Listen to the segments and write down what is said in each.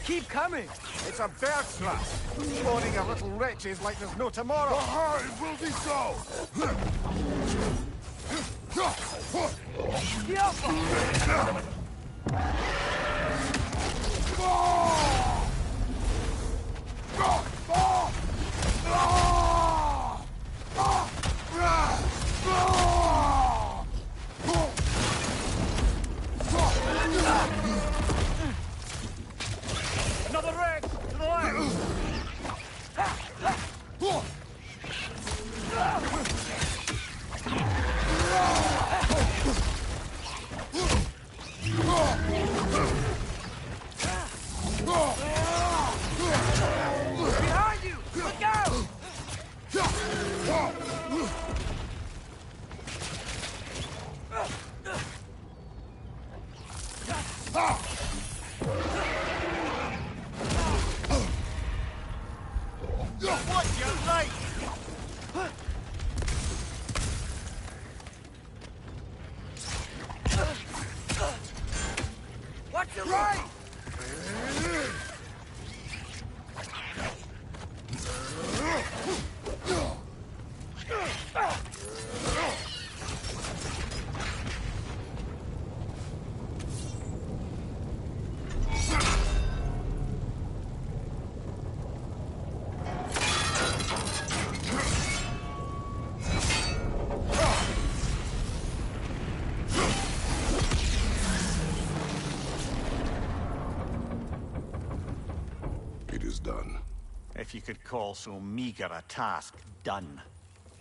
keep coming. It's a bear trap. Spawning of little wretches like there's no tomorrow. Aha, it will be so! Another wreck! To the left! Behind you! Look out! Watch your right! Watch your right! It is done. If you could call so meager a task done.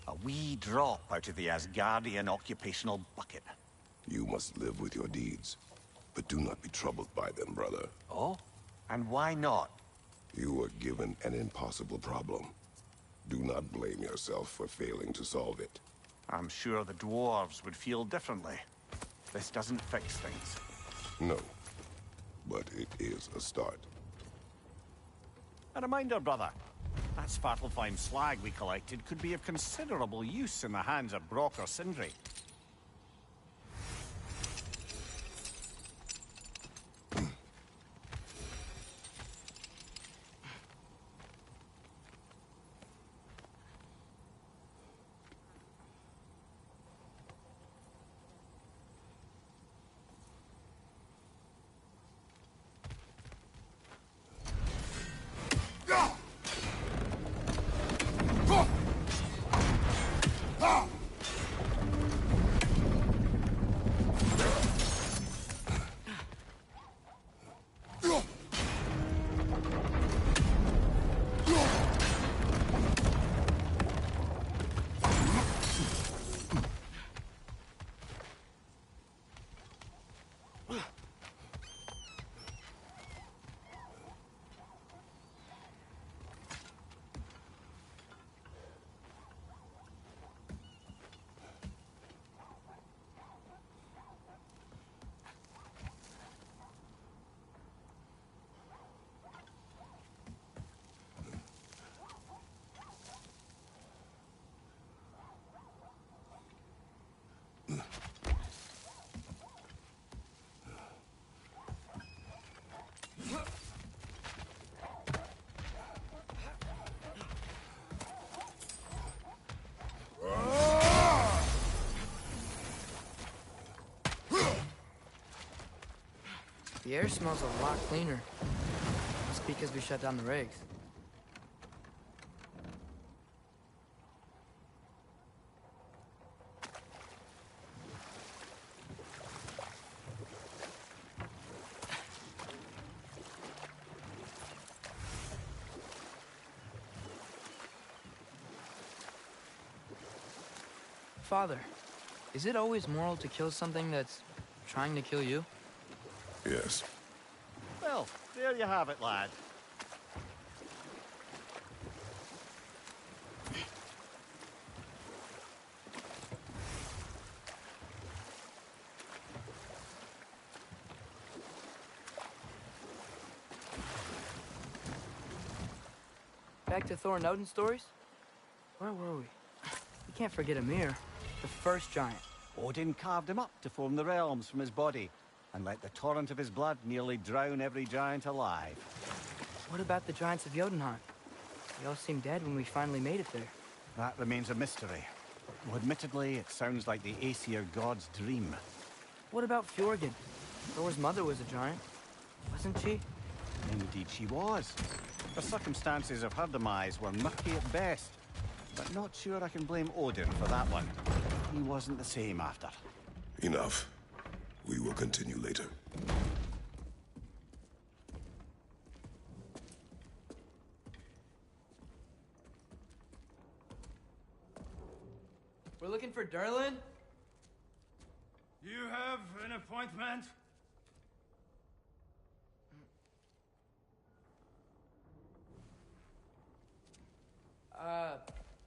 A wee drop out of the Asgardian occupational bucket. You must live with your deeds, but do not be troubled by them, brother. Oh? And why not? You were given an impossible problem. Do not blame yourself for failing to solve it. I'm sure the dwarves would feel differently. This doesn't fix things. No, but it is a start. A reminder, brother. That Svartalfheim slag we collected could be of considerable use in the hands of Brock or Sindri. The air smells a lot cleaner. Must be because we shut down the rigs. Father, is it always moral to kill something that's trying to kill you? Yes. Well, there you have it, lad. Back to Thor and Odin's stories? Where were we? You can't forget Ymir, the first giant. Odin carved him up to form the realms from his body. and let the torrent of his blood nearly drown every giant alive. What about the giants of Jotunheim? They all seemed dead when we finally made it there. That remains a mystery. Though admittedly, it sounds like the Aesir god's dream. What about Fjorgyn? Thor's mother was a giant, wasn't she? Indeed she was. The circumstances of her demise were murky at best, but not sure I can blame Odin for that one. He wasn't the same after. Enough. We will continue later. We're looking for Durlin? You have an appointment?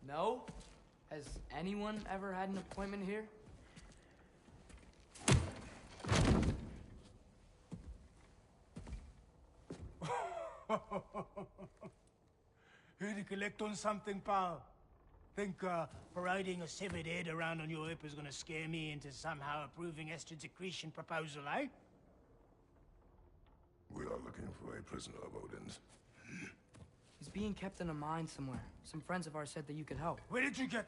No? Has anyone ever had an appointment here? Here to collect on something, pal? Think parading a severed head around on your hip is gonna scare me into somehow approving Estrid's accretion proposal, eh? We are looking for a prisoner of Odin's. He's being kept in a mine somewhere. Some friends of ours said that you could help. Where did you get...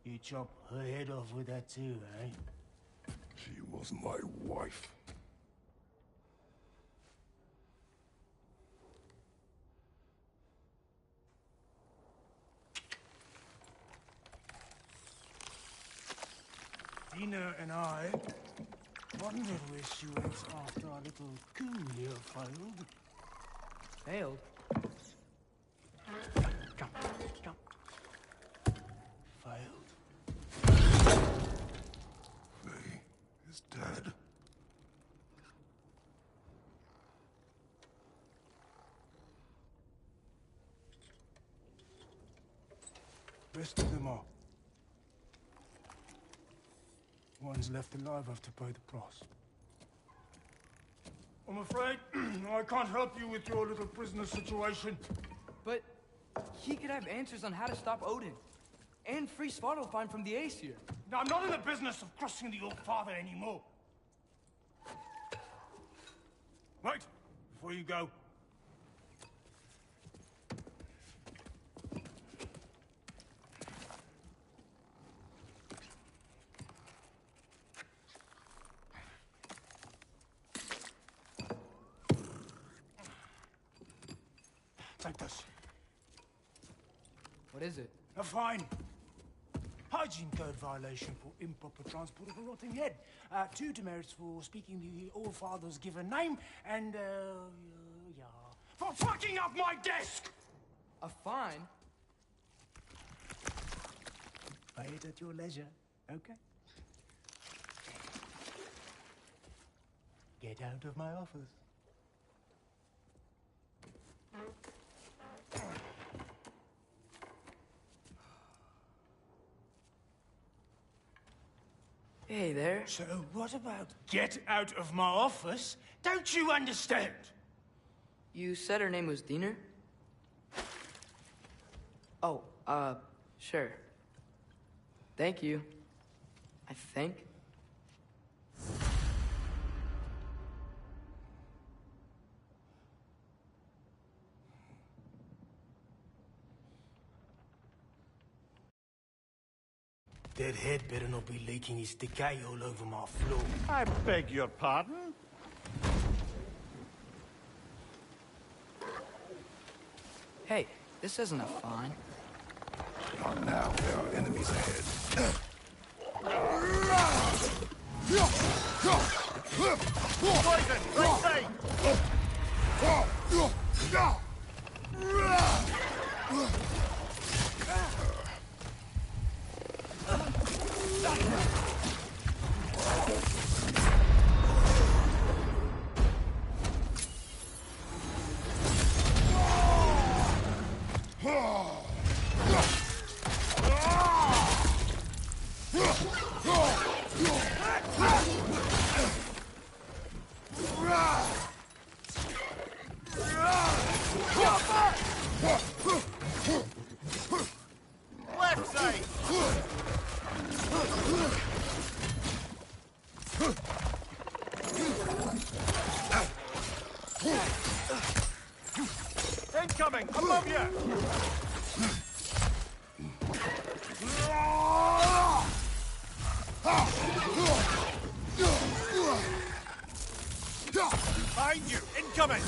You chop her head off with that too, eh? She was my wife. Dina and I wondered where she went after our little coup here failed. Failed? Jump, jump. Failed. Faye is dead. Rest of them are. One's left alive have to pay the price. I'm afraid I can't help you with your little prisoner situation. But he could have answers on how to stop Odin. And free Svartalfheim from the Aesir. Now, I'm not in the business of crossing the old father anymore. Wait, before you go. Take this. What is it? A fine. Hygiene code violation for improper transport of a rotting head. 2 demerits for speaking the All-Father's given name, and, yeah, for fucking up my desk! A fine? Pay it at your leisure, okay? Get out of my office. Hey there. So what about get out of my office? Don't you understand? You said her name was Diener? Oh, sure. Thank you. I think. That head better not be leaking his decay all over my floor. I beg your pardon? Hey, this isn't a fine. Not now. There are enemies ahead. Poison! Right side! Left side! Incoming! Above you! Behind you! Incoming!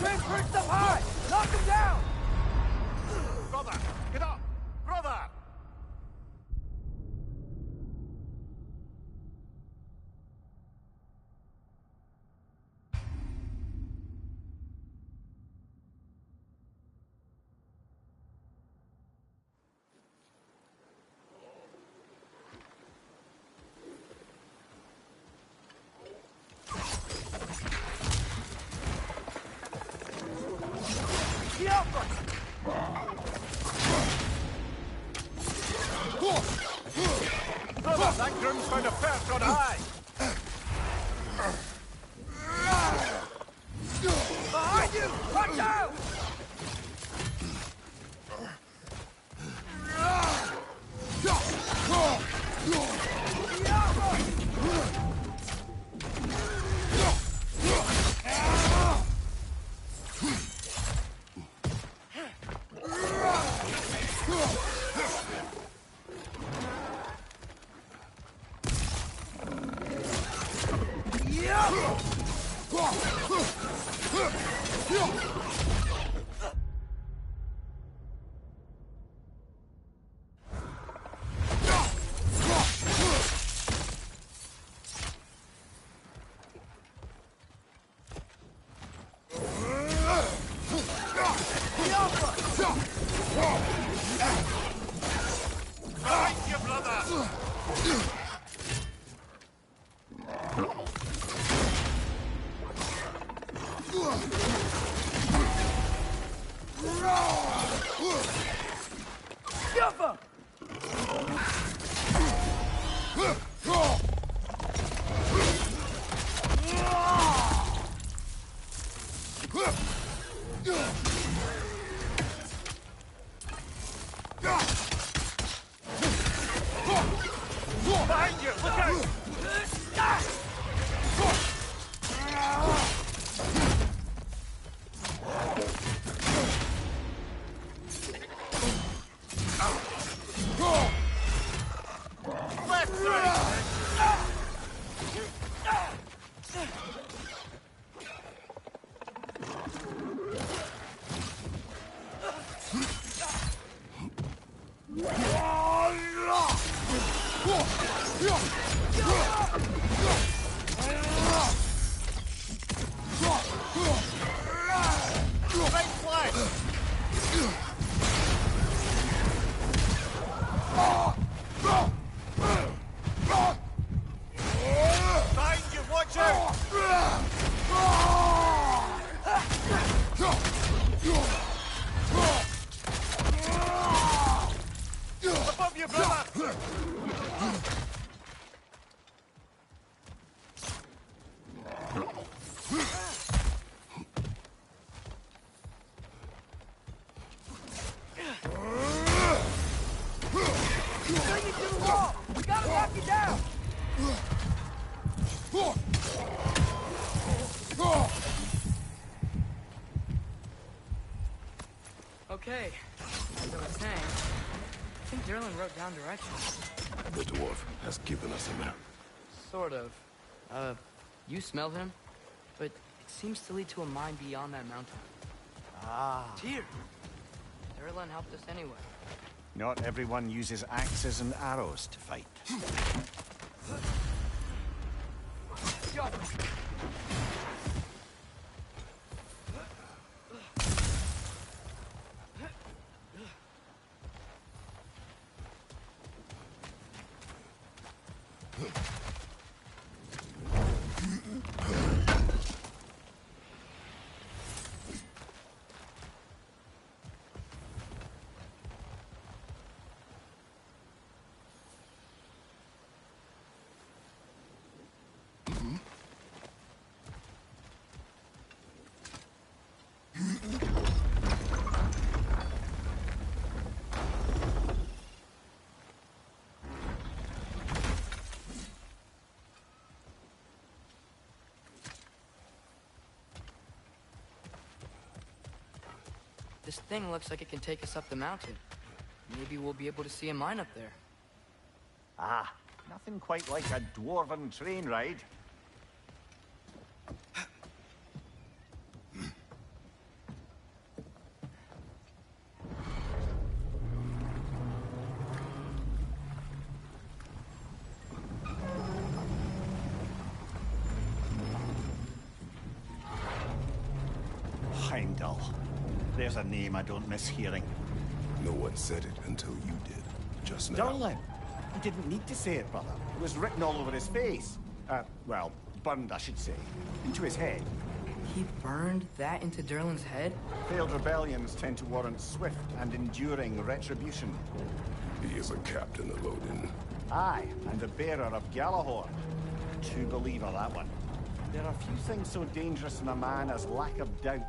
Man's perched up high! Knock him down! Brother! Get up! Brother! The Alpha! Brother, that groom's found a perch on high! Behind you! Watch out! The Alpha! Behind you, brother! Alpha! Behind you! Look out! Left side! Right flank! Behind you, watch out! Above you, brother! Bring you to the wall! We gotta knock you down! Okay, as I was saying, I think Derlin wrote down directions. The dwarf has given us a map. Sort of. You smelled him? But it seems to lead to a mine beyond that mountain. Ah. Tyr! Derlin helped us anyway. Not everyone uses axes and arrows to fight. Yo! This thing looks like it can take us up the mountain. Maybe we'll be able to see a mine up there. Ah, nothing quite like a dwarven train ride. Heimdall. There's a name I don't miss hearing. No one said it until you did, just now. Darling, he didn't need to say it, brother. It was written all over his face. Well, burned, I should say. Into his head. He burned that into Durlin's head? Failed rebellions tend to warrant swift and enduring retribution. He is a captain of Odin. Aye, and the bearer of Galahorn. True believer, that one. There are few things so dangerous in a man as lack of doubt.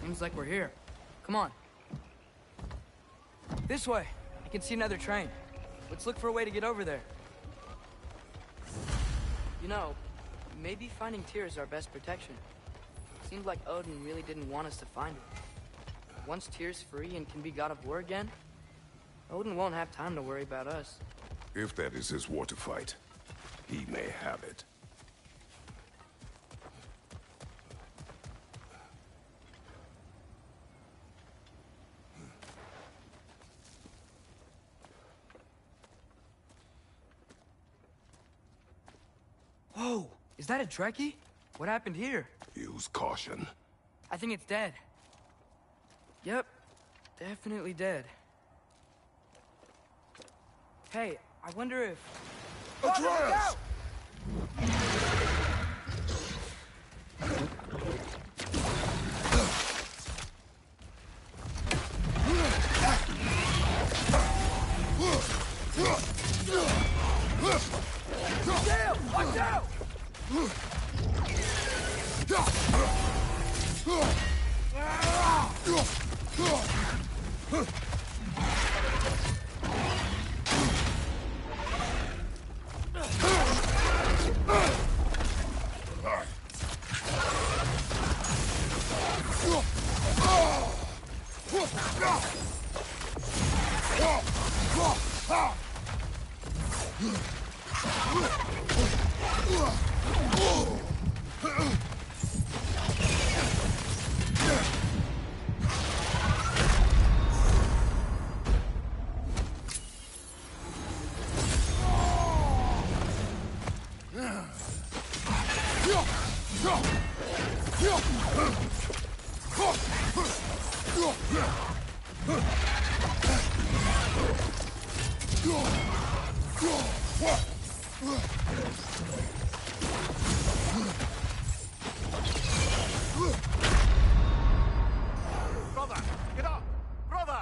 Seems like we're here. Come on. This way. I can see another train. Let's look for a way to get over there. You know, maybe finding Tyr is our best protection. Seems like Odin really didn't want us to find it. Once Tyr's free and can be god of war again, Odin won't have time to worry about us. If that is his war to fight, he may have it. Whoa! Is that a Trekkie? What happened here? Use caution. I think it's dead. Yep. Definitely dead. Hey, I wonder if... Atreus! Damn! Watch out! Brother, get up! Brother!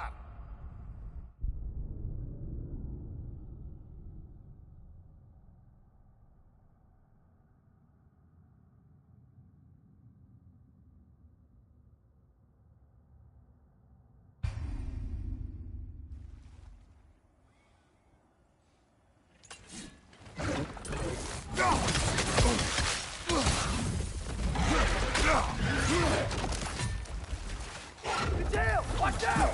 Damn! Watch out!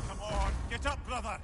Come on, get up, brother!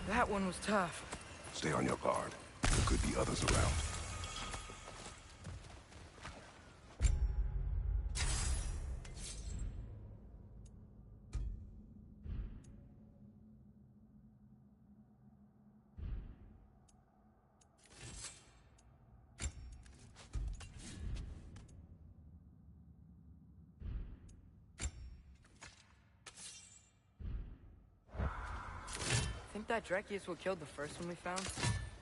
That one was tough. Stay on your guard. There could be others around. that Drekius what killed the first one we found?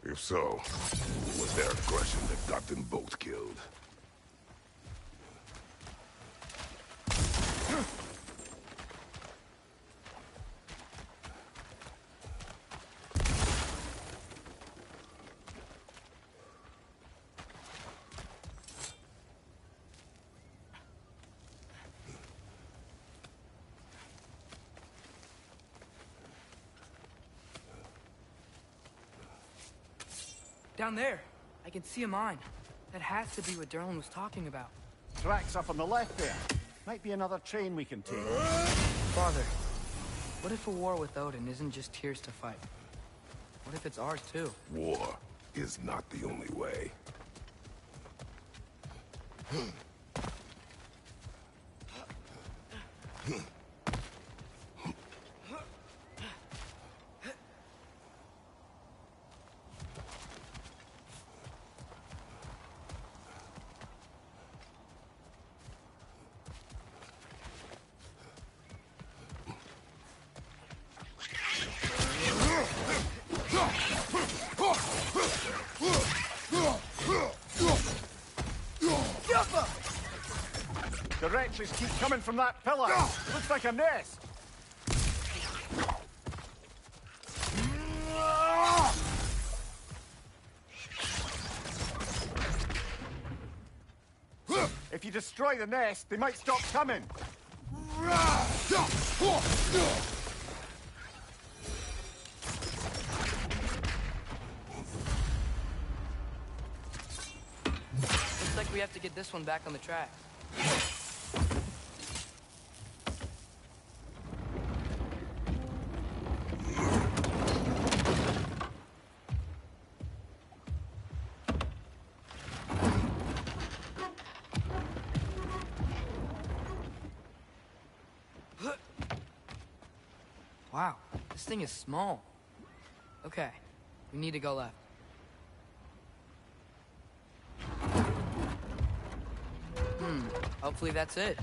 If so, it was their aggression that got them both killed. Down there. I can see a mine. That has to be what Derlin was talking about. Tracks up on the left there. Might be another train we can take. Father, what if a war with Odin isn't just Tyr's to fight? What if it's ours too? War is not the only way. The wretches keep coming from that pillar. Looks like a nest. If you destroy the nest, they might stop coming. Looks like we have to get this one back on the track. Wow, this thing is small. Okay, we need to go left. Hopefully that's it.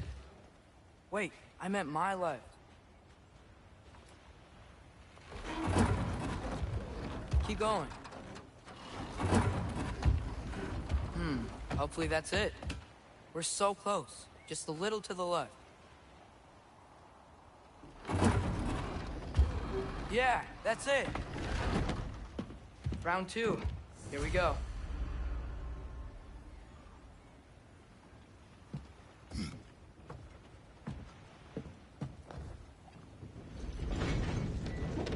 Wait, I meant my left. Keep going. Hopefully that's it. We're so close. Just a little to the left. Yeah, that's it. Round 2. Here we go.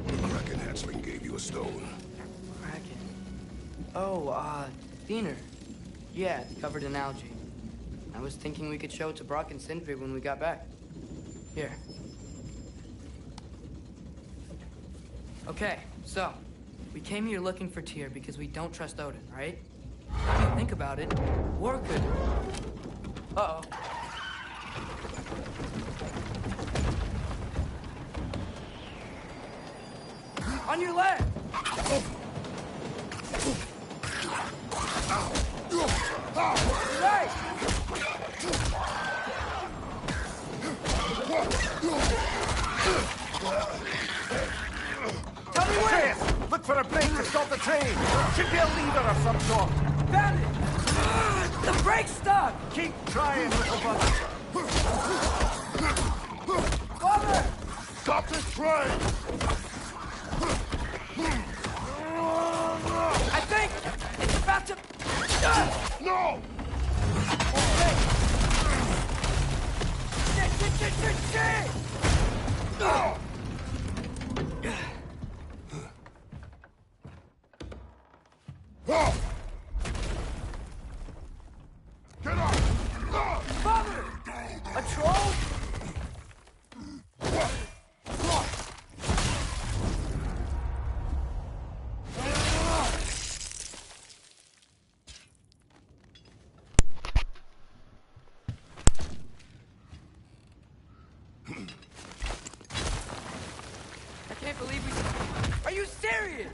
Kraken hatchling gave you a stone. Kraken. Oh, Thinner. Yeah, it's covered in algae. I was thinking we could show it to Brock and Sindri when we got back. Here. Okay, so, we came here looking for Tyr because we don't trust Odin, right? If you think about it, war could... Uh-oh. On your left! Right! Tell me where! Look for a break to stop the train! Should be a lever of some sort! Found it! The brake's stuck! Keep trying, little brother! Father! Stop this train! I think it's about to... No! Shit! No! Get up! Father! A troll? I can't believe we... Are you serious?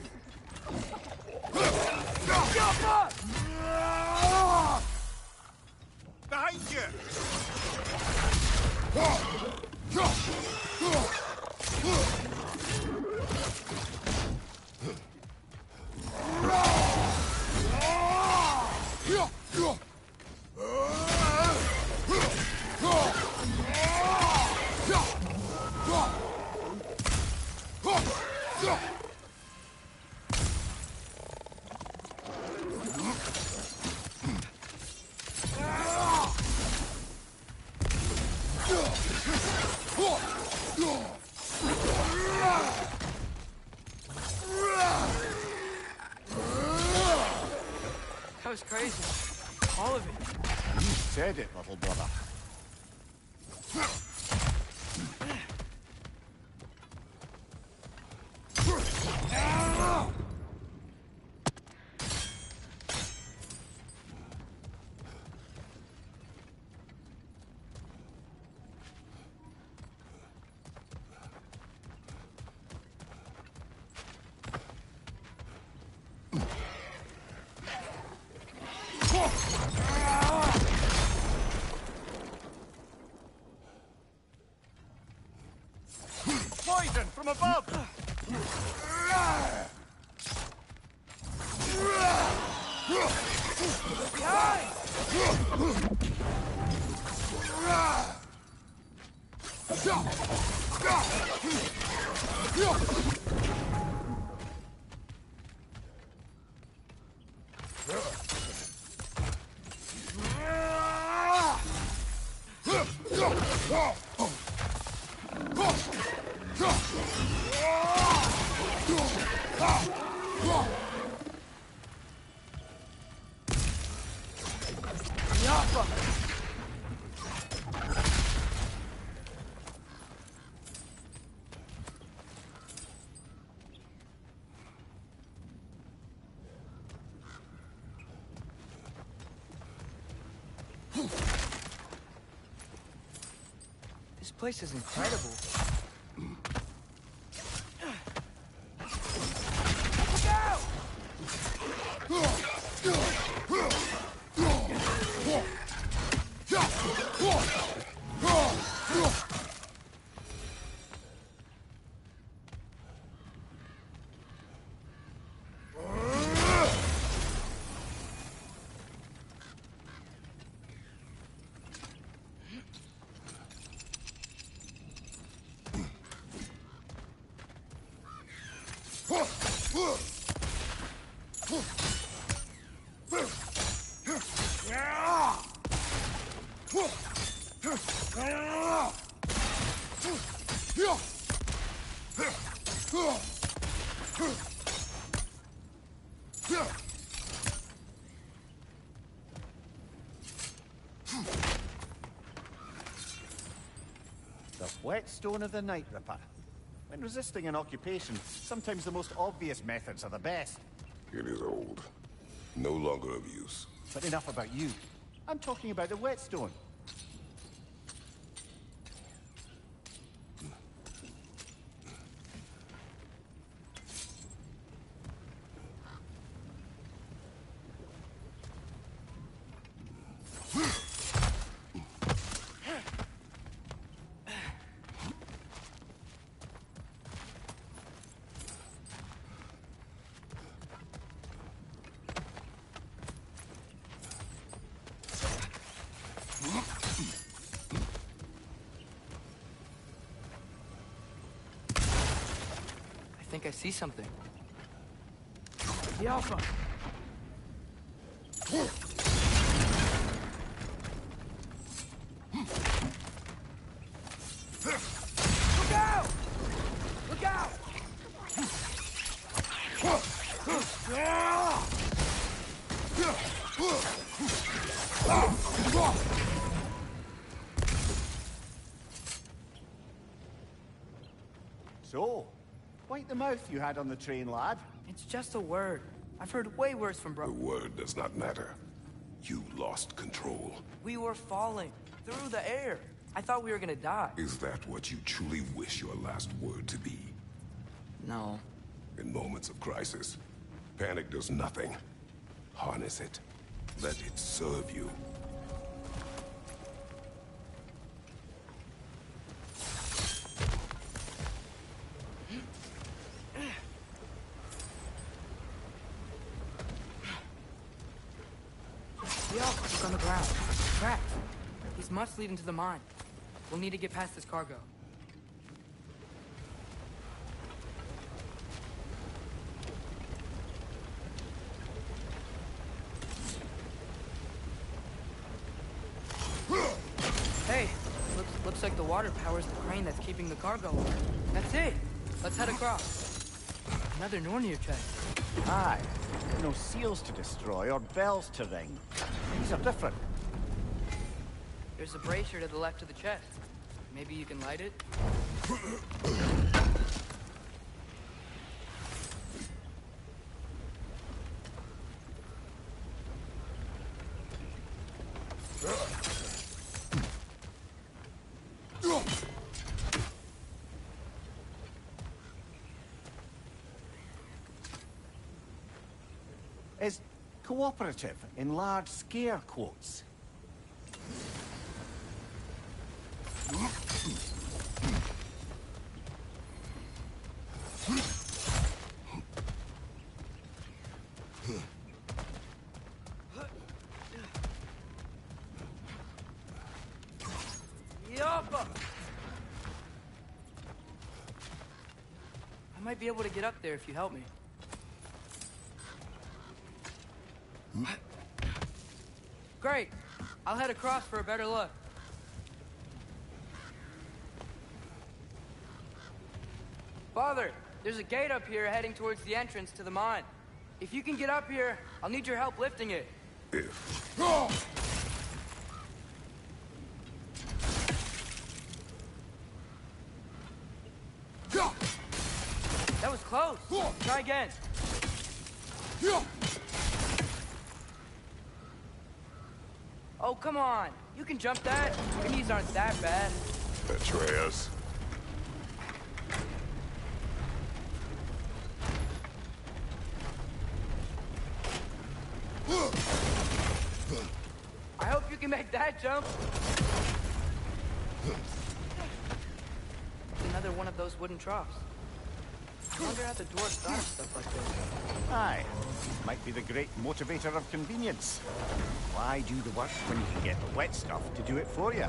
Jump up! Behind you! of it. You said it, little brother. Poison from above! This place is incredible. The whetstone of the Night Ripper. When resisting an occupation, sometimes the most obvious methods are the best. It is old. No longer of use. But enough about you. I'm talking about the whetstone. I think I see something. The Alpha! Look out! Look out! So, bite the mouth you had on the train, lad. It's just a word. I've heard way worse from The bro. word does not matter. You lost control. We were falling through the air. I thought we were gonna die. Is that what you truly wish your last word to be? No. In moments of crisis, panic does nothing. Harness it. Let it serve you. The Alpha's on the ground. Trapped. These must lead into the mine. We'll need to get past this cargo. Hey, looks like the water powers the crane that's keeping the cargo. That's it. Let's head across. Another Nornir chest. Aye. No seals to destroy or bells to ring. These are different. There's a bracer to the left of the chest. Maybe you can light it? Is cooperative in large scare quotes. Yoppa! I might be able to get up there if you help me. Great. I'll head across for a better look. Father, there's a gate up here heading towards the entrance to the mine. If you can get up here, I'll need your help lifting it. If... That was close. Try again. Oh, come on. You can jump that. Your knees aren't that bad. Atreus. I hope you can make that jump. Another one of those wooden troughs. I wonder how the dwarves thought of stuff like this. Aye. Might be the great motivator of convenience. Why do the work when you can get the wet stuff to do it for you?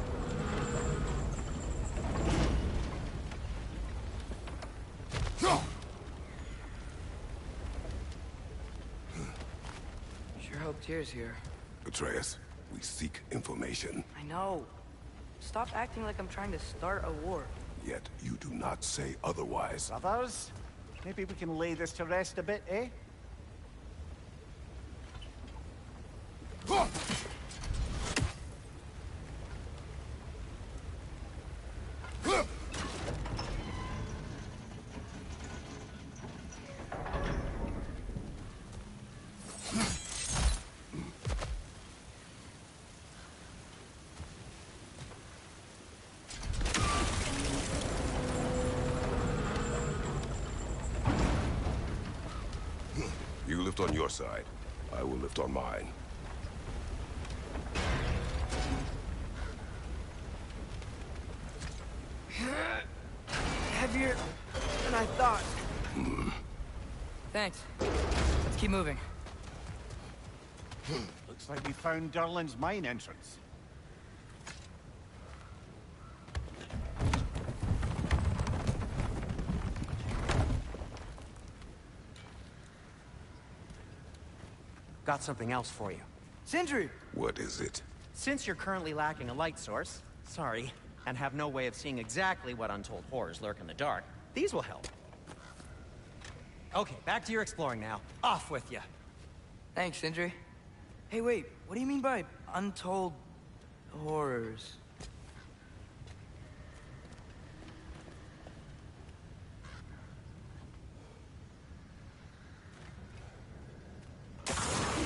Sure hope Tyr's here. Atreus, we seek information. I know. Stop acting like I'm trying to start a war. Yet you do not say otherwise. Brothers, maybe we can lay this to rest a bit, eh? You lift on your side. I will lift on mine. Heavier than I thought. Thanks. Let's keep moving. Looks like we found Durlin's mine entrance. Got something else for you. Sindri! What is it? Since you're currently lacking a light source, sorry, and have no way of seeing exactly what untold horrors lurk in the dark, these will help. Okay, back to your exploring now. Off with you. Thanks, Sindri. Hey, wait. What do you mean by untold horrors?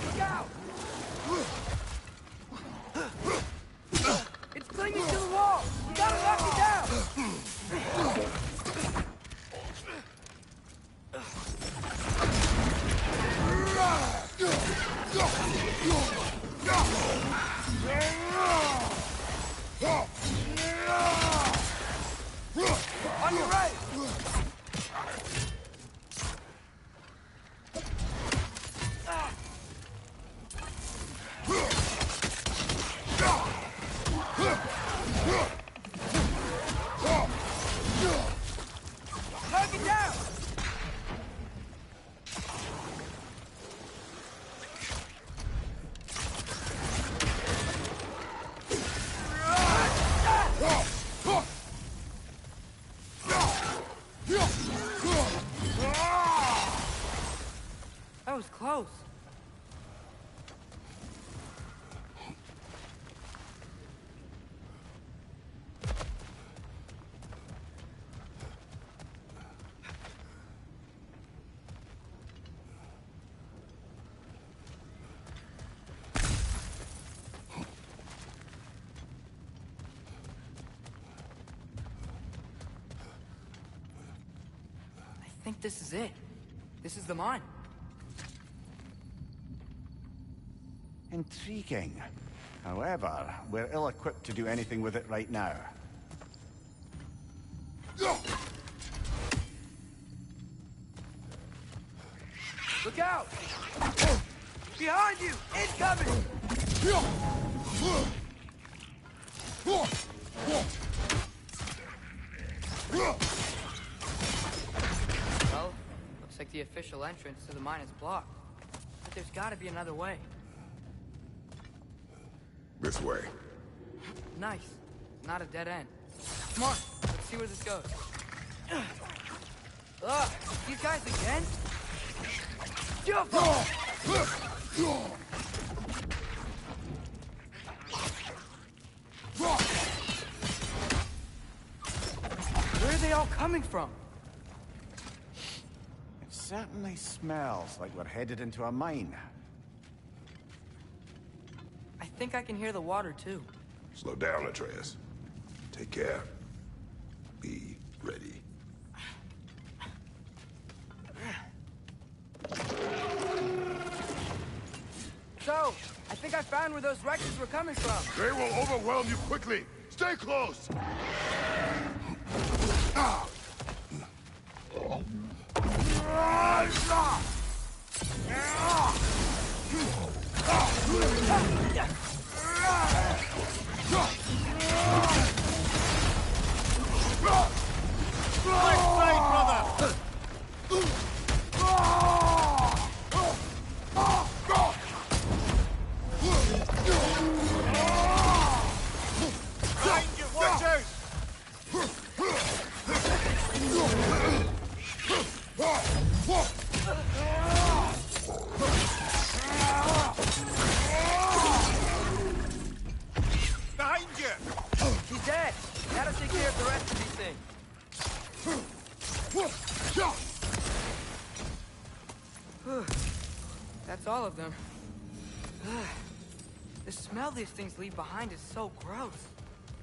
Look out! It's clinging to the wall! We gotta knock it down! On your right! Knock it down! That was close. think this is it. This is the mine. Intriguing. However, we're ill-equipped to do anything with it right now. Look out! Behind you! Incoming! Well, looks like the official entrance to the mine is blocked. But there's gotta be another way. This way. Nice. Not a dead end. Come on, let's see where this goes. Ugh, these guys again? Jump off! Where are they all coming from? It certainly smells like we're headed into a mine. I think I can hear the water too. Slow down, Atreus. Take care. Be ready. So, I think I found where those wreckers were coming from. They will overwhelm you quickly. Stay close! He's dead. Gotta take care of the rest of these things. That's all of them. The smell these things leave behind is so gross.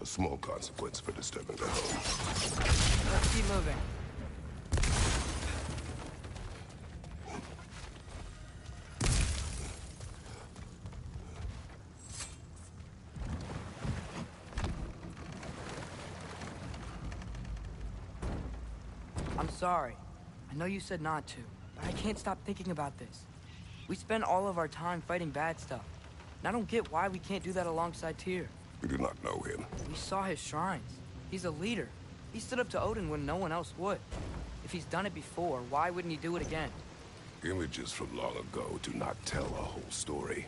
A small consequence for disturbing the home. Let's keep moving. I'm sorry. I know you said not to, but I can't stop thinking about this. We spend all of our time fighting bad stuff. And I don't get why we can't do that alongside Tyr. We do not know him. We saw his shrines. He's a leader. He stood up to Odin when no one else would. If he's done it before, why wouldn't he do it again? Images from long ago do not tell a whole story.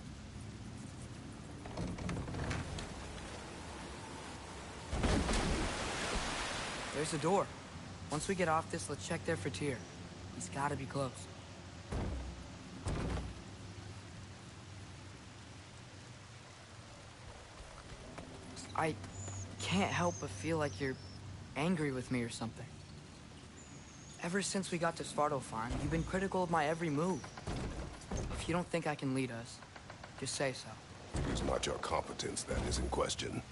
There's a door. Once we get off this, let's check there for Tyr. He's gotta be close. I can't help but feel like you're angry with me or something. Ever since we got to Svartalfheim, you've been critical of my every move. If you don't think I can lead us, just say so. It is not your competence that is in question.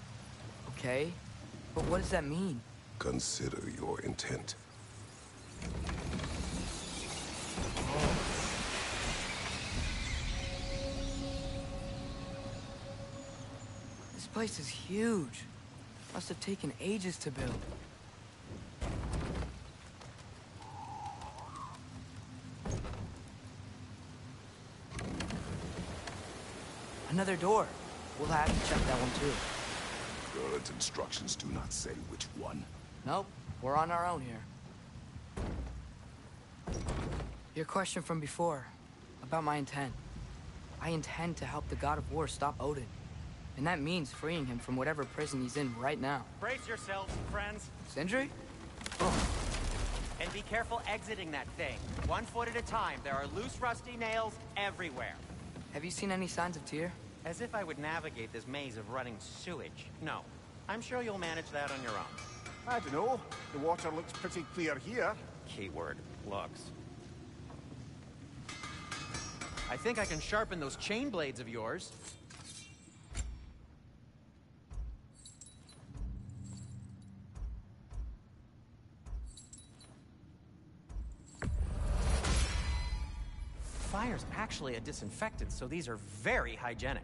Okay? But what does that mean? Consider your intent. This place is huge. Must have taken ages to build. Another door. We'll have to check that one too. God's instructions do not say which one. Nope, we're on our own here. Your question from before, about my intent. I intend to help the God of War stop Odin. And that means freeing him from whatever prison he's in right now. Brace yourselves, friends. Sindri? And be careful exiting that thing. 1 foot at a time. There are loose, rusty nails everywhere. Have you seen any signs of Tyr? As if I would navigate this maze of running sewage. No. I'm sure you'll manage that on your own. I don't know. The water looks pretty clear here. Keyword, looks. I think I can sharpen those chain blades of yours. fire's actually a disinfectant, so these are very hygienic.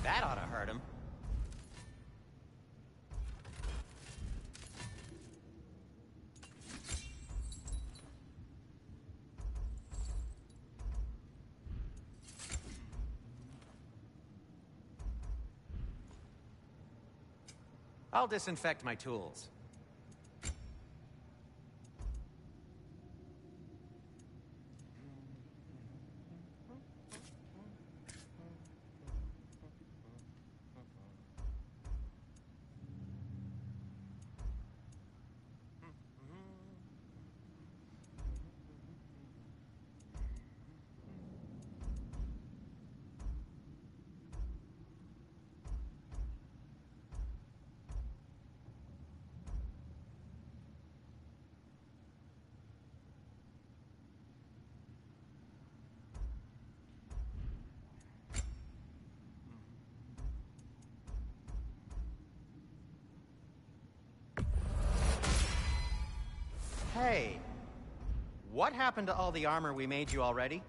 That ought to hurt him. I'll disinfect my tools. Hey, what happened to all the armor we made you already?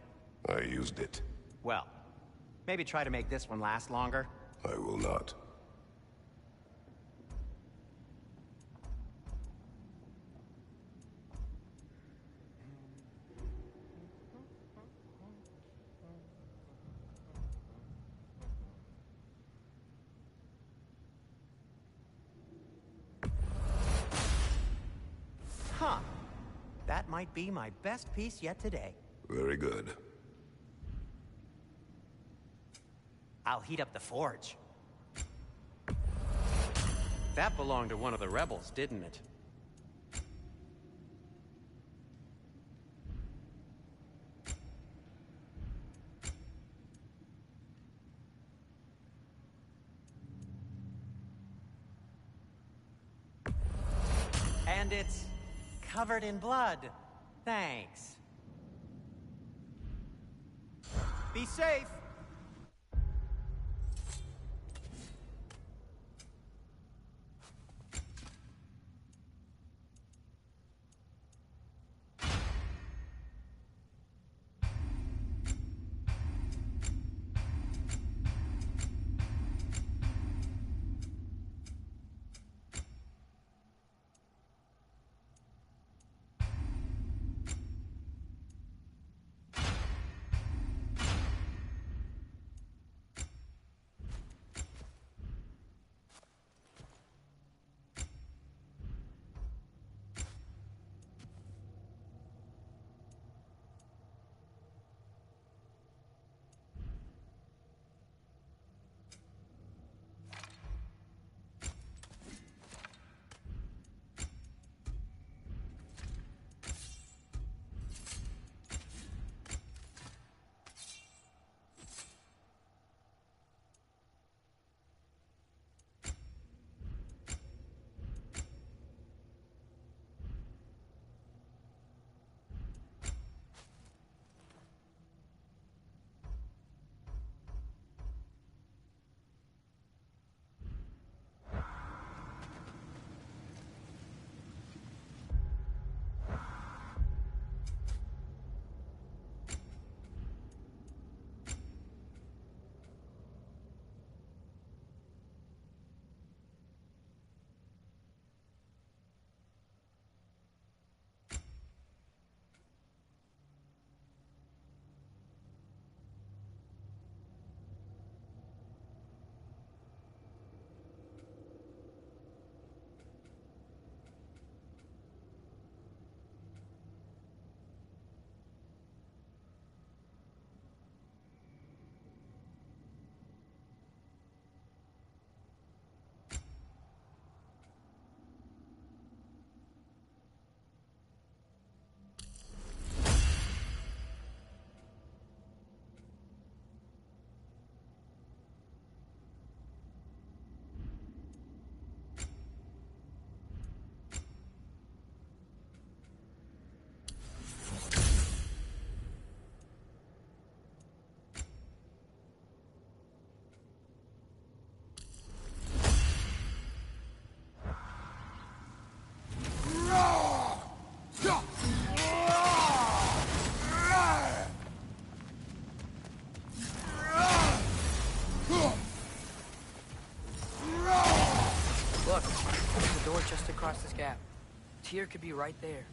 I used it. Well, maybe try to make this one last longer. I will not. Huh. That might be my best piece yet today. Very good. I'll heat up the forge. That belonged to one of the rebels, didn't it? And it's covered in blood. Thanks. Be safe. just across this gap. Tyr could be right there.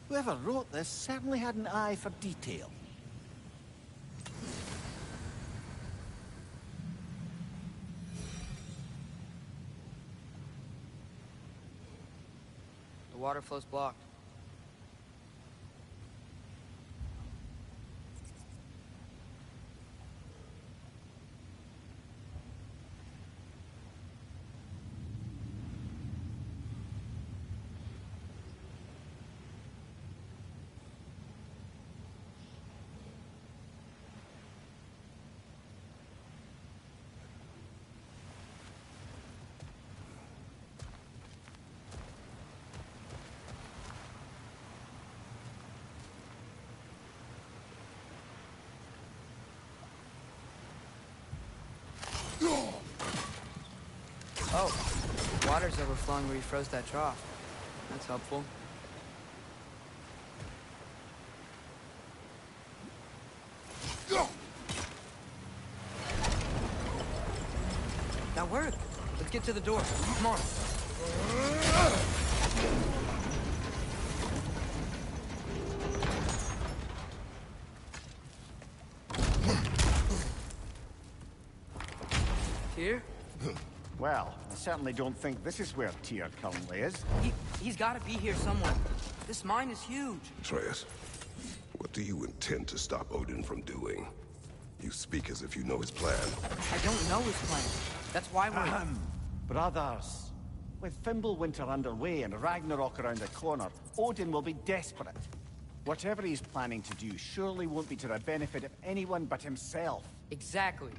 Whoever wrote this certainly had an eye for detail. The water flow's blocked. Oh, water's overflowing where you froze that trough. That's helpful. That worked. Let's get to the door. Come on. Tyr? Well, I certainly don't think this is where Tyr currently is. He's gotta be here somewhere. This mine is huge. Atreus, what do you intend to stop Odin from doing? You speak as if you know his plan. I don't know his plan. That's why we're... Brothers, with Fimbulwinter underway and Ragnarok around the corner, Odin will be desperate. Whatever he's planning to do surely won't be to the benefit of anyone but himself. Exactly.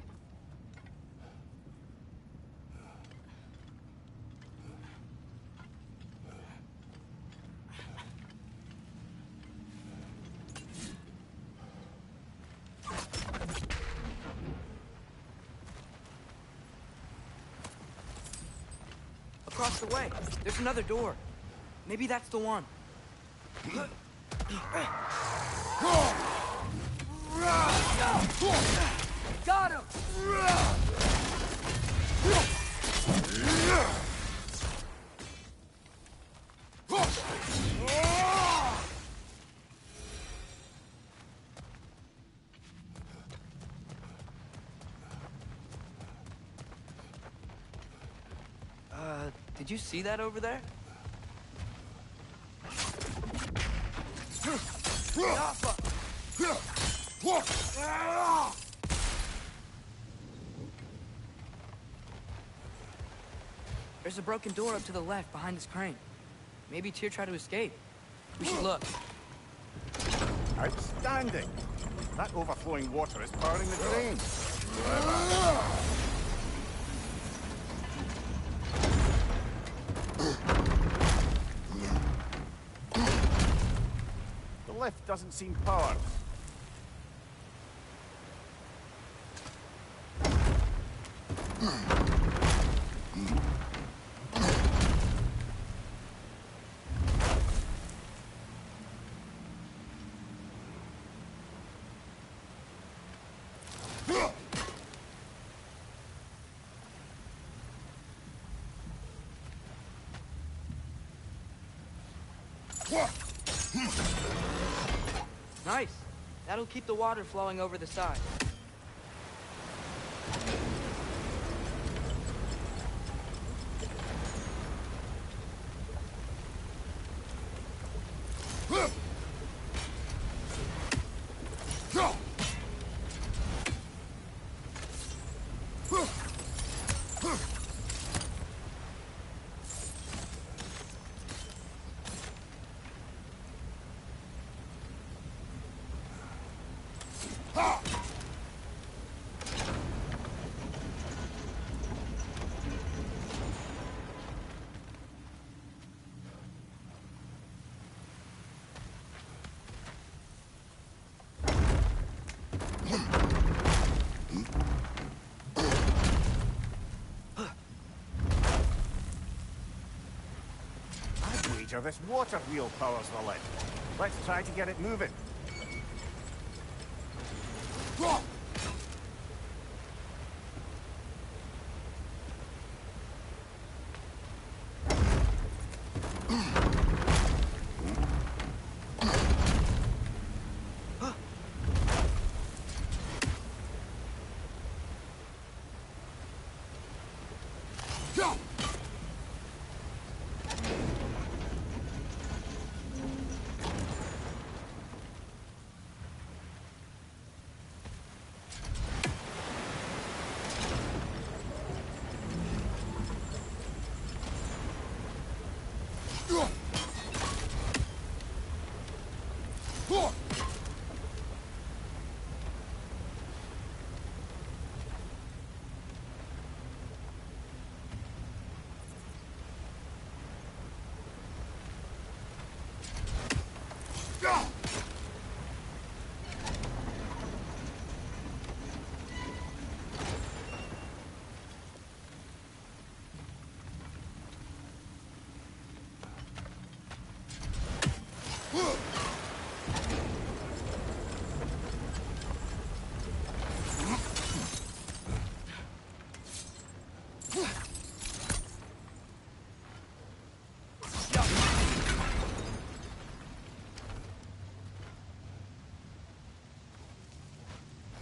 Across the way, there's another door. Maybe that's the one. Got him! Did you see that over there? There's a broken door up to the left behind this crane. Maybe Tyr tried to escape. We should look. Outstanding! That overflowing water is powering the crane. The lift doesn't seem powered. Nice. That'll keep the water flowing over the side. This water wheel powers the lift. Let's try to get it moving.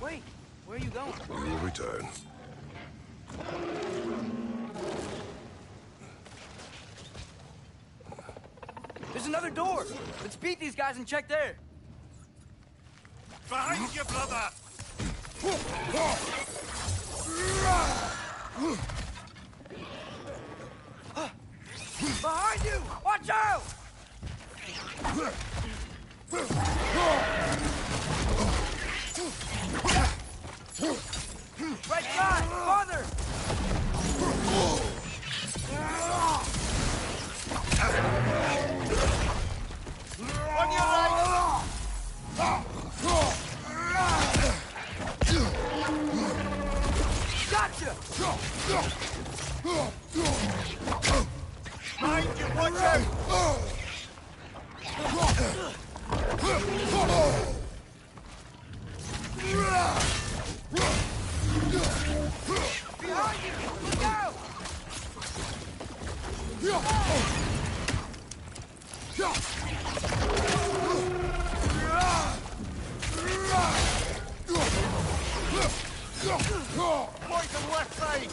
Wait, where are you going? We will return. There's another door! Let's beat these guys and check there! Behind you, brother! Behind you! Watch out! Right side! Farther! On your right! Gotcha! Behind you, watch out! Behind you! Look out! Poison left side!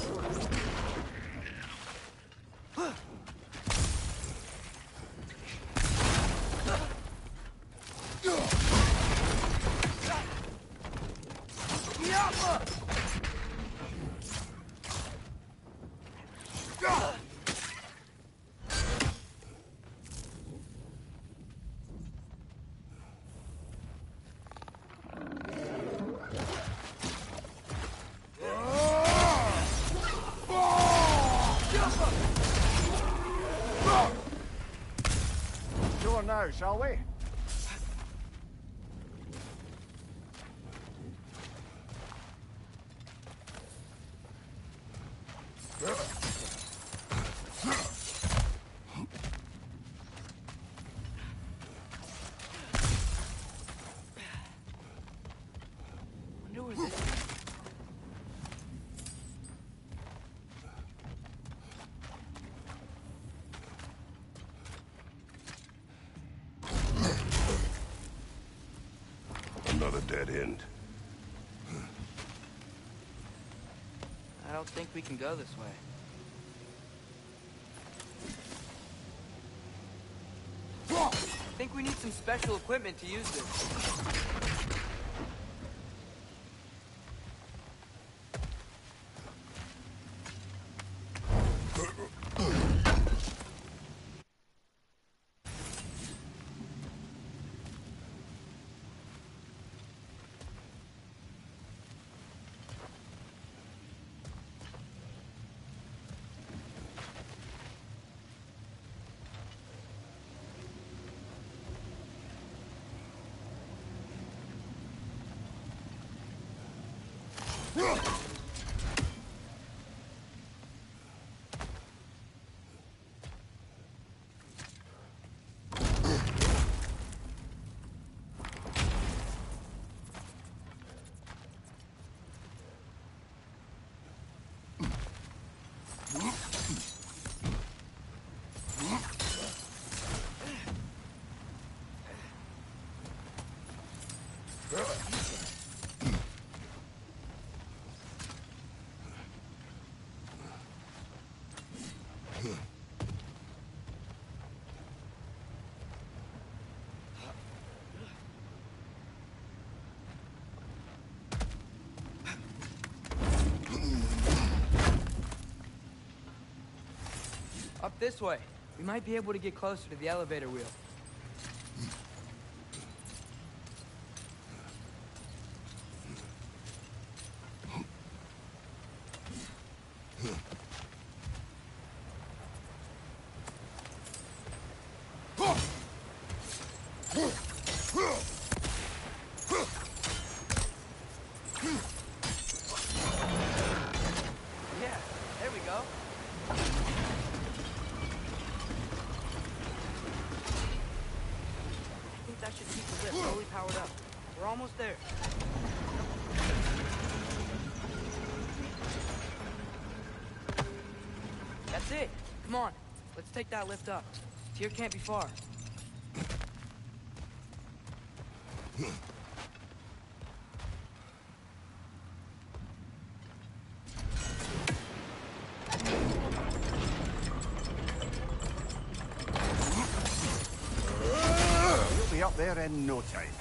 Sure now, shall we? Wonder where this is. Another dead end. I don't think we can go this way. I think we need some special equipment to use this. Up this way. We might be able to get closer to the elevator wheel. Yeah, there we go. I think that should keep the lift fully powered up. We're almost there. That's it. Come on. Let's take that lift up. Tyr can't be far. We'll be up there in no time.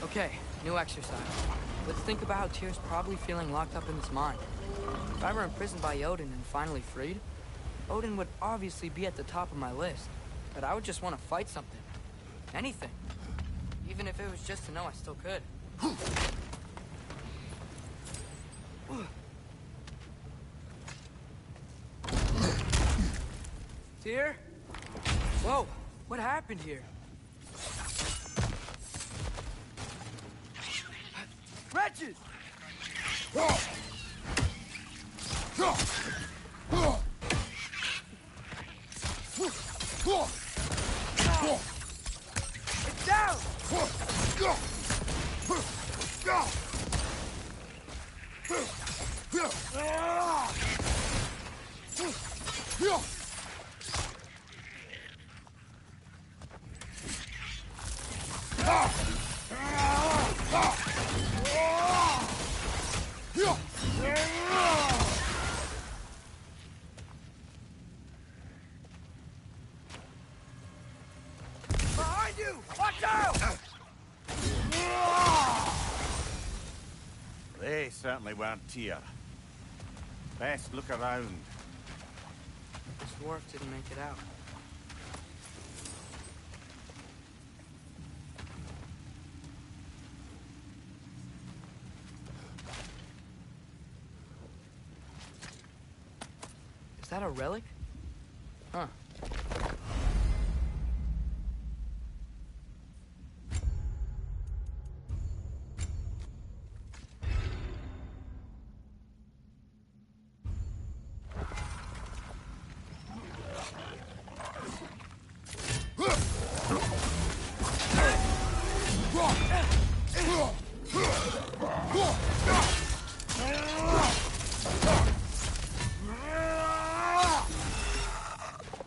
Okay, new exercise. Let's think about how Tyr's probably feeling locked up in his mind. If I were imprisoned by Odin and finally freed, Odin would obviously be at the top of my list. But I would just want to fight something. Anything. Even if it was just to know I still could. Tyr? Whoa, what happened here? Wretches! It's down! Behind you! Watch out! They certainly weren't Tyr. Best look around. This dwarf didn't make it out. Is that a relic? Huh.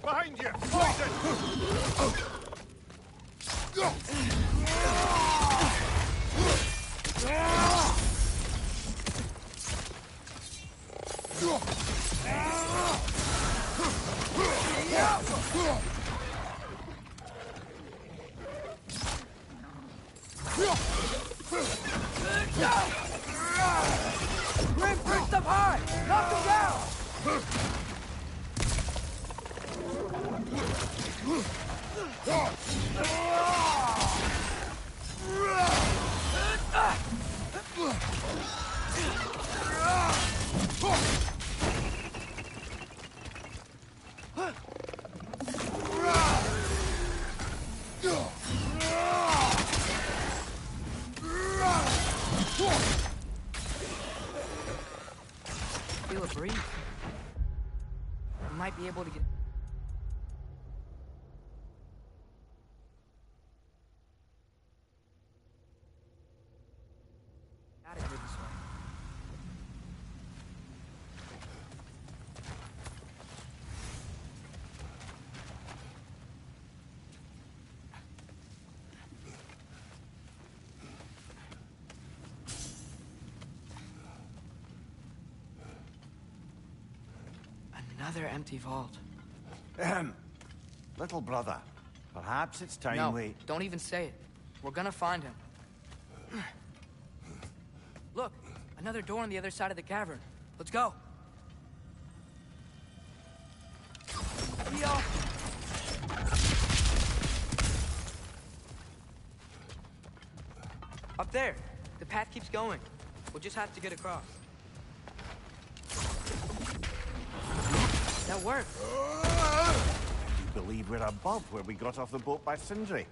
Behind you! Poison! Grim, bring up high! Knock him down! Feel a breeze. We might be able to get... out of here this way. Another empty vault. Ahem. Little brother, perhaps it's time No, we... don't even say it. We're gonna find him. Look, another door on the other side of the cavern. Let's go. Yo! Up there. The path keeps going. We'll just have to get across. That worked. You believe we're above where we got off the boat by Sindri?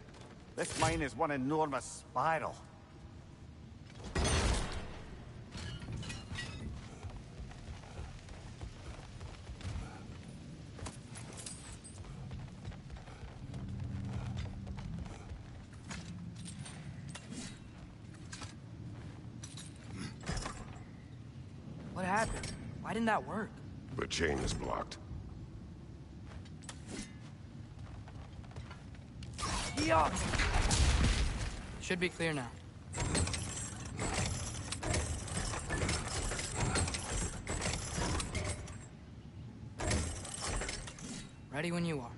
This mine is one enormous spiral. What happened? Why didn't that work? The chain is blocked. Yeah. Should be clear now. Ready when you are.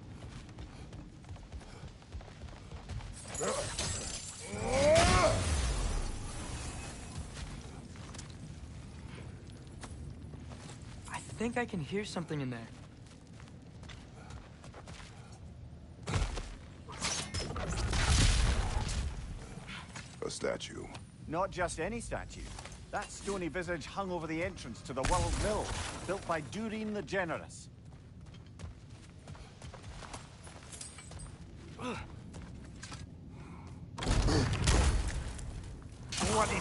I think I can hear something in there. A statue. Not just any statue. That stony visage hung over the entrance to the World Mill, built by Durin the Generous. Bloody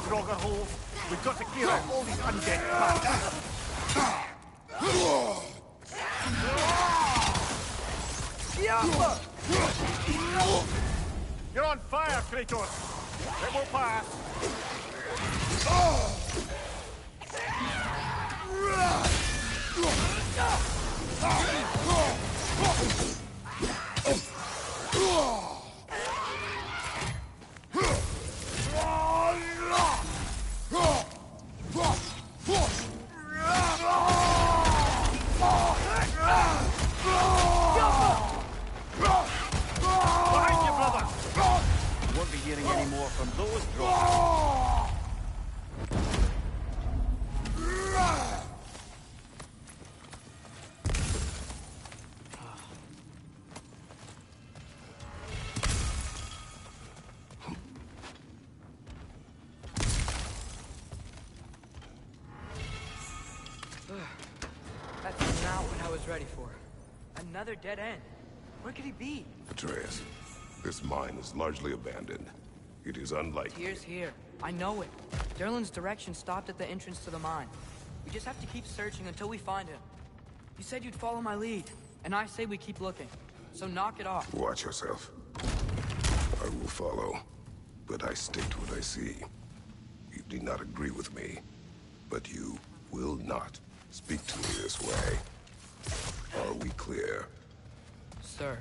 Draugr hole! We've got to clear out all these undead bastards! You're on fire, Kratos! It will pass! Behind you, brother! Won't be hearing any more from those drones. That's not what I was ready for. Another dead end. Where could he be? Atreus, this mine is largely abandoned. It is unlikely. Tyr's here. I know it. Derlin's direction stopped at the entrance to the mine. We just have to keep searching until we find him. You said you'd follow my lead, and I say we keep looking. So knock it off. Watch yourself. I will follow, but I state what I see. You do not agree with me, but you will not speak to me this way. Are we clear? Sir.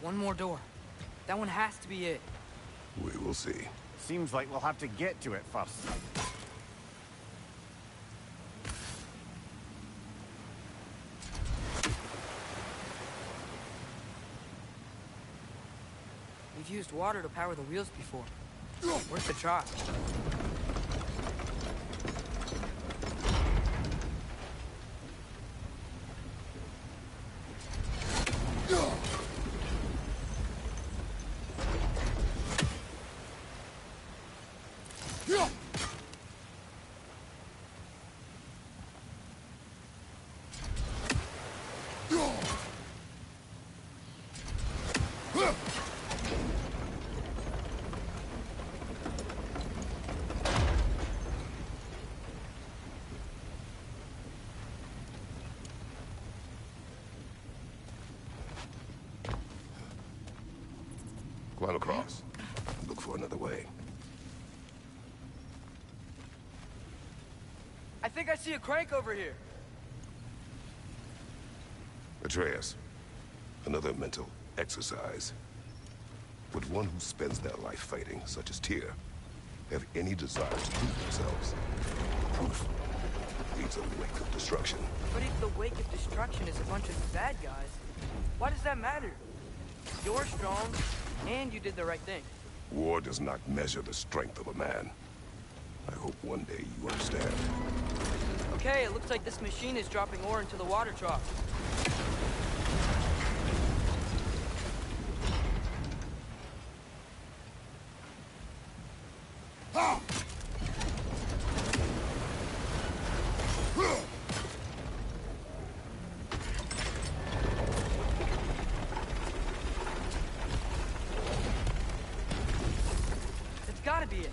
One more door. That one has to be it. We will see. Seems like we'll have to get to it first. We've used water to power the wheels before. Worth a try. Climb across. Look for another way. I think I see a crank over here. Atreus, another mental exercise. Would one who spends their life fighting, such as Tyr, have any desire to prove themselves? Proof leaves a wake of destruction. But if the wake of destruction is a bunch of bad guys, why does that matter? You're strong, and you did the right thing. War does not measure the strength of a man. I hope one day you understand. Okay, it looks like this machine is dropping ore into the water trough. That's gotta be it.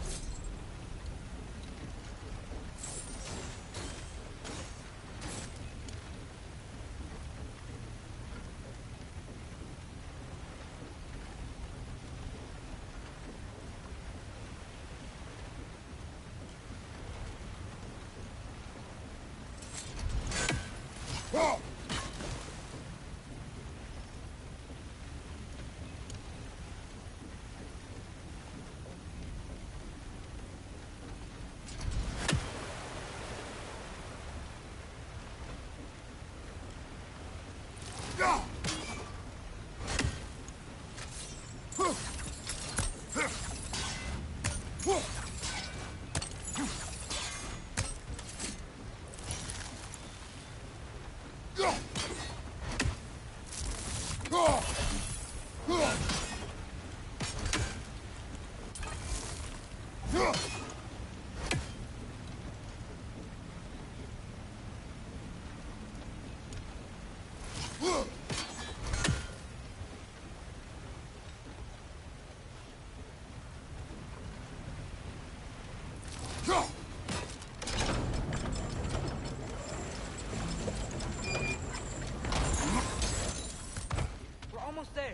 We're almost there.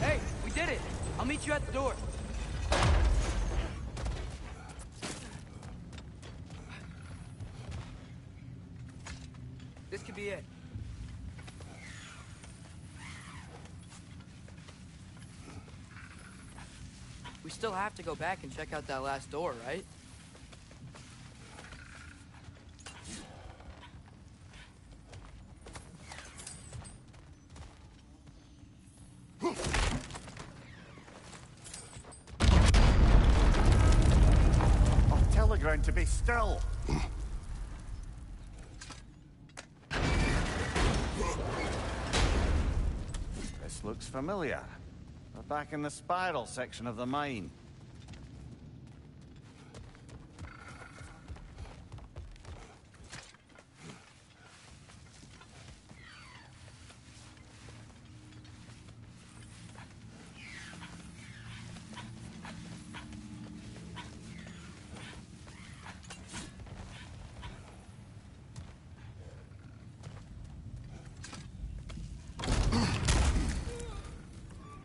Hey, we did it! I'll meet you at the door. This could be it. We still have to go back and check out that last door, right? I'll tell the ground to be still. This looks familiar. We're back in the spiral section of the mine.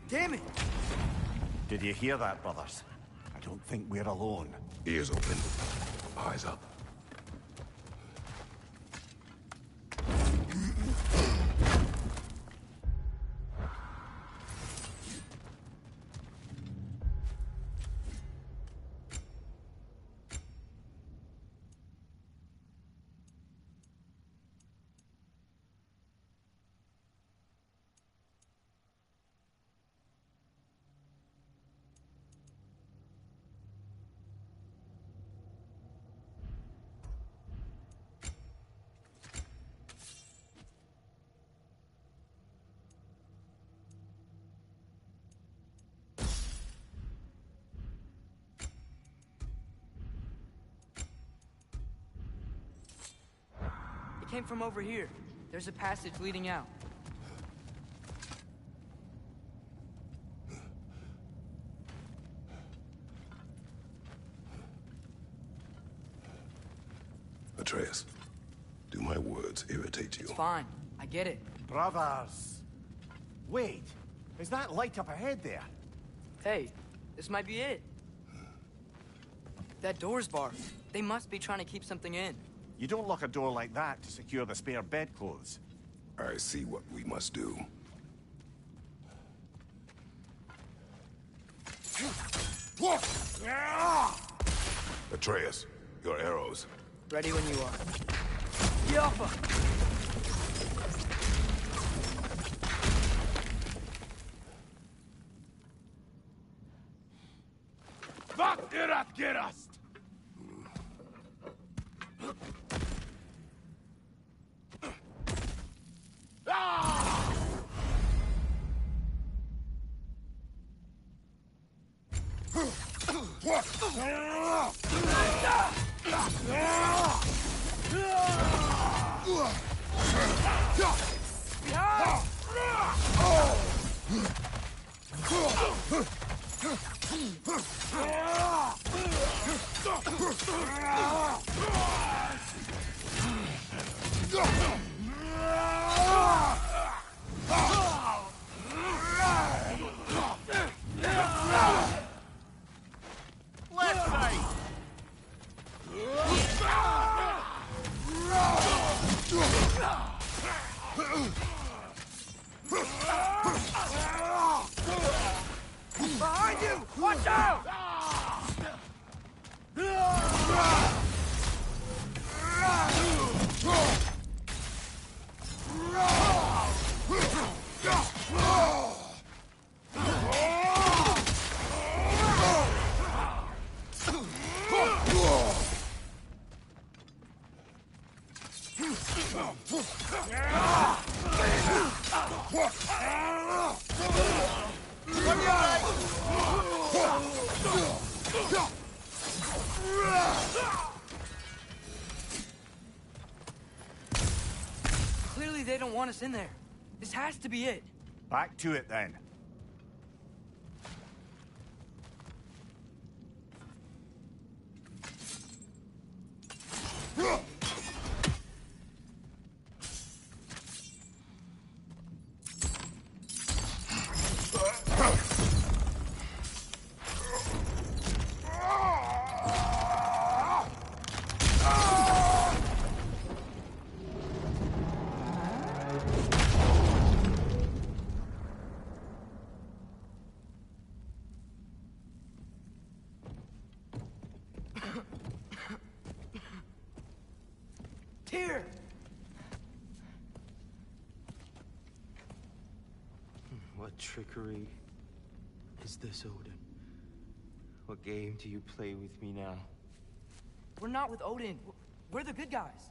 Damn it! Did you hear that, brothers? I don't think we're alone. Ears open, eyes up. It came from over here. There's a passage leading out. Atreus, Do my words irritate you? It's fine. I get it. Brothers! Wait, is that light up ahead there? Hey, this might be it. That door's barred. They must be trying to keep something in. You don't lock a door like that to secure the spare bedclothes. I see what we must do. Atreus, your arrows. Ready when you are. Yappa! Vart ert gerast! Behind you! Watch out! Clearly they don't want us in there. This has to be it. Back to it then. Tyr! What trickery is this, Odin? What game do you play with me now? We're not with Odin. We're the good guys.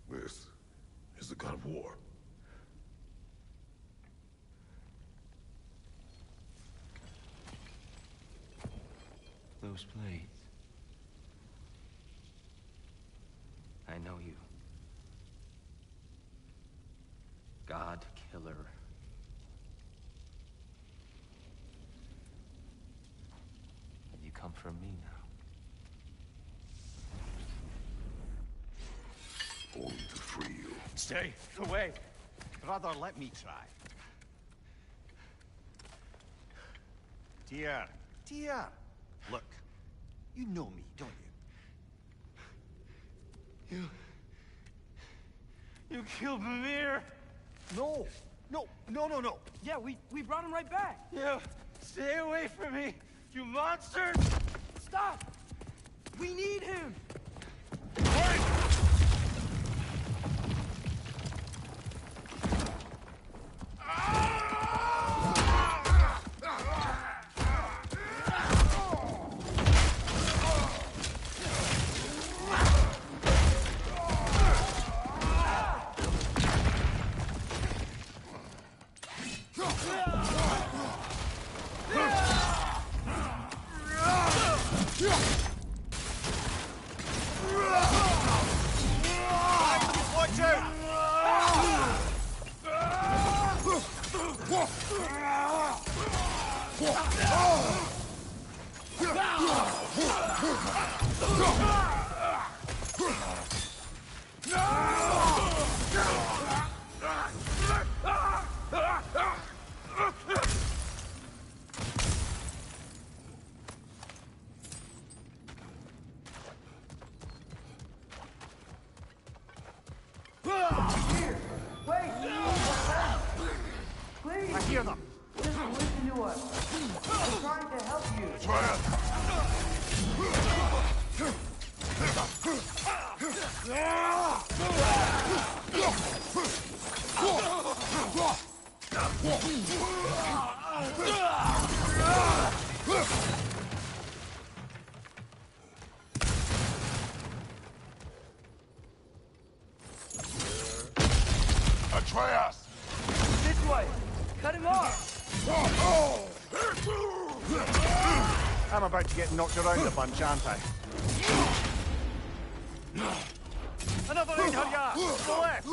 This is the god of war. Those blades. I know you. God killer. Have you come for me now? Only to free you. Stay away. Brother, let me try. Tyr. Look, you know me, don't you? You killed Mimir! No. Yeah, we brought him right back. You stay away from me, you monster! Stop! We need him! I hear them. Just listen to us. We're trying to help you. Atreus! This way! Cut him off! I'm about to get knocked around a bunch, aren't I? Another Einherjar! To the left!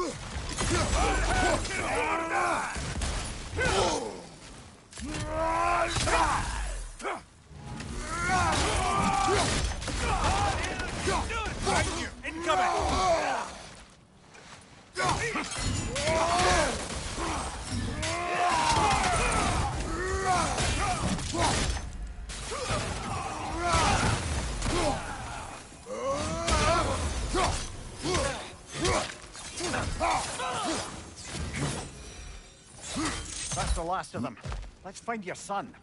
That's the last of them. Let's find your son.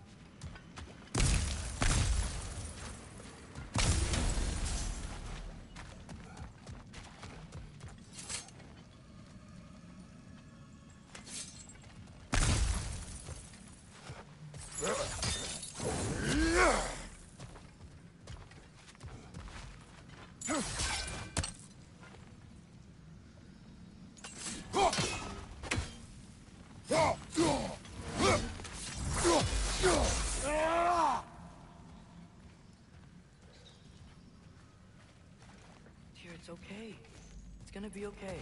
Dear, it's okay. It's gonna be okay.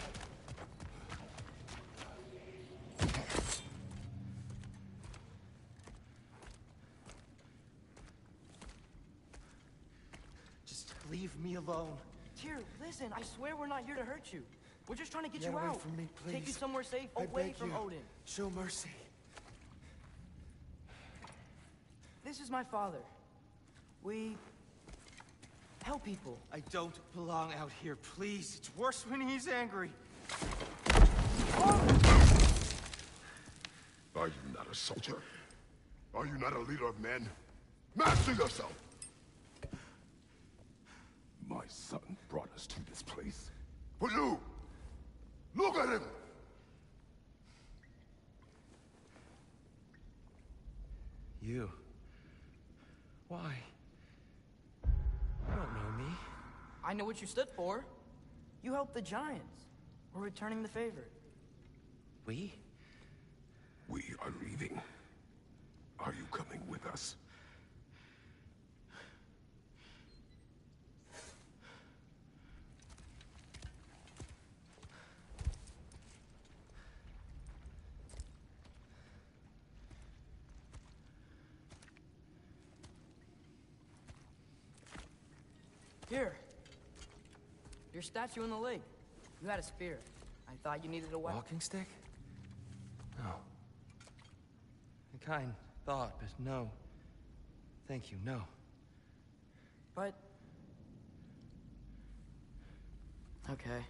Just leave me alone. Tyr, listen, I swear we're not here to hurt you. We're just trying to get Get you away out. from me, Take you please. somewhere safe, I away beg from you. Odin. Show mercy. This is my father. We help people. I don't belong out here, please. It's worse when he's angry. Are you not a soldier? Are you not a leader of men? Master yourself! My son brought us to this place. For you! Look at him! You? Why? You don't know me. I know what you stood for. You helped the giants. We're returning the favor. We? We are leaving. Are you coming with us? Here. Your statue in the lake. You had a spear. I thought you needed a weapon. Walking stick? No. A kind thought, but no. Thank you, no. But... okay.